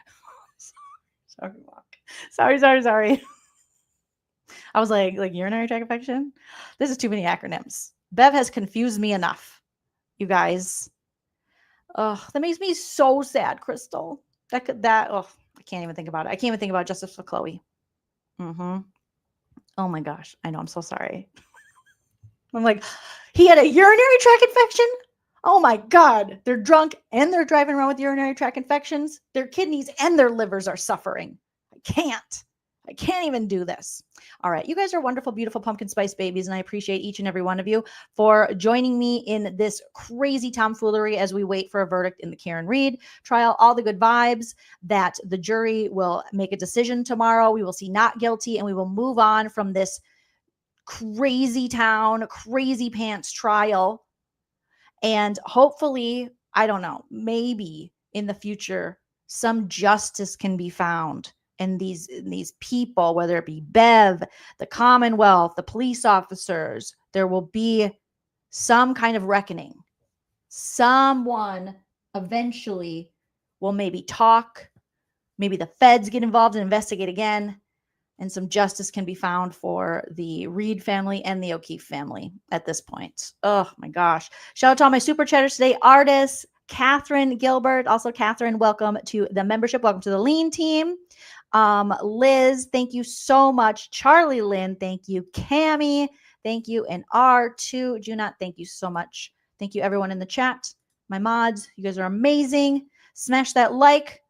Sorry, Mark. Sorry. I was like urinary tract infection. This is too many acronyms. Bev has confused me enough, you guys. Oh, that makes me so sad, Crystal. I can't even think about it. I can't even think about Justice for Chloe. Oh my gosh. I know. I'm so sorry. I'm like, he had a urinary tract infection? Oh my God. They're drunk and they're driving around with urinary tract infections. Their kidneys and their livers are suffering. I can't even do this. All right. You guys are wonderful, beautiful pumpkin spice babies. And I appreciate each and every one of you for joining me in this crazy tomfoolery as we wait for a verdict in the Karen Read trial. All the good vibes that the jury will make a decision tomorrow. We will see not guilty and we will move on from this crazy town, crazy pants trial. And hopefully, I don't know, maybe in the future, some justice can be found. And these people, whether it be Bev, the Commonwealth, the police officers, there will be some kind of reckoning. Someone eventually will maybe talk. Maybe the feds get involved and investigate again. And some justice can be found for the Read family and the O'Keefe family at this point. Oh my gosh. Shout out to all my super chatters today. Artists, Catherine Gilbert. Also, Catherine, welcome to the membership. Welcome to the Lean team. Liz, thank you so much. Charlie Lynn, thank you. Cammie, thank you. And R2, Junot, thank you so much. Thank you, everyone in the chat. My mods, you guys are amazing. Smash that like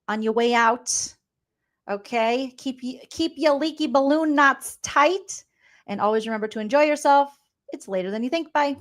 on your way out. Okay, keep your leaky balloon knots tight. And always remember to enjoy yourself. It's later than you think. Bye.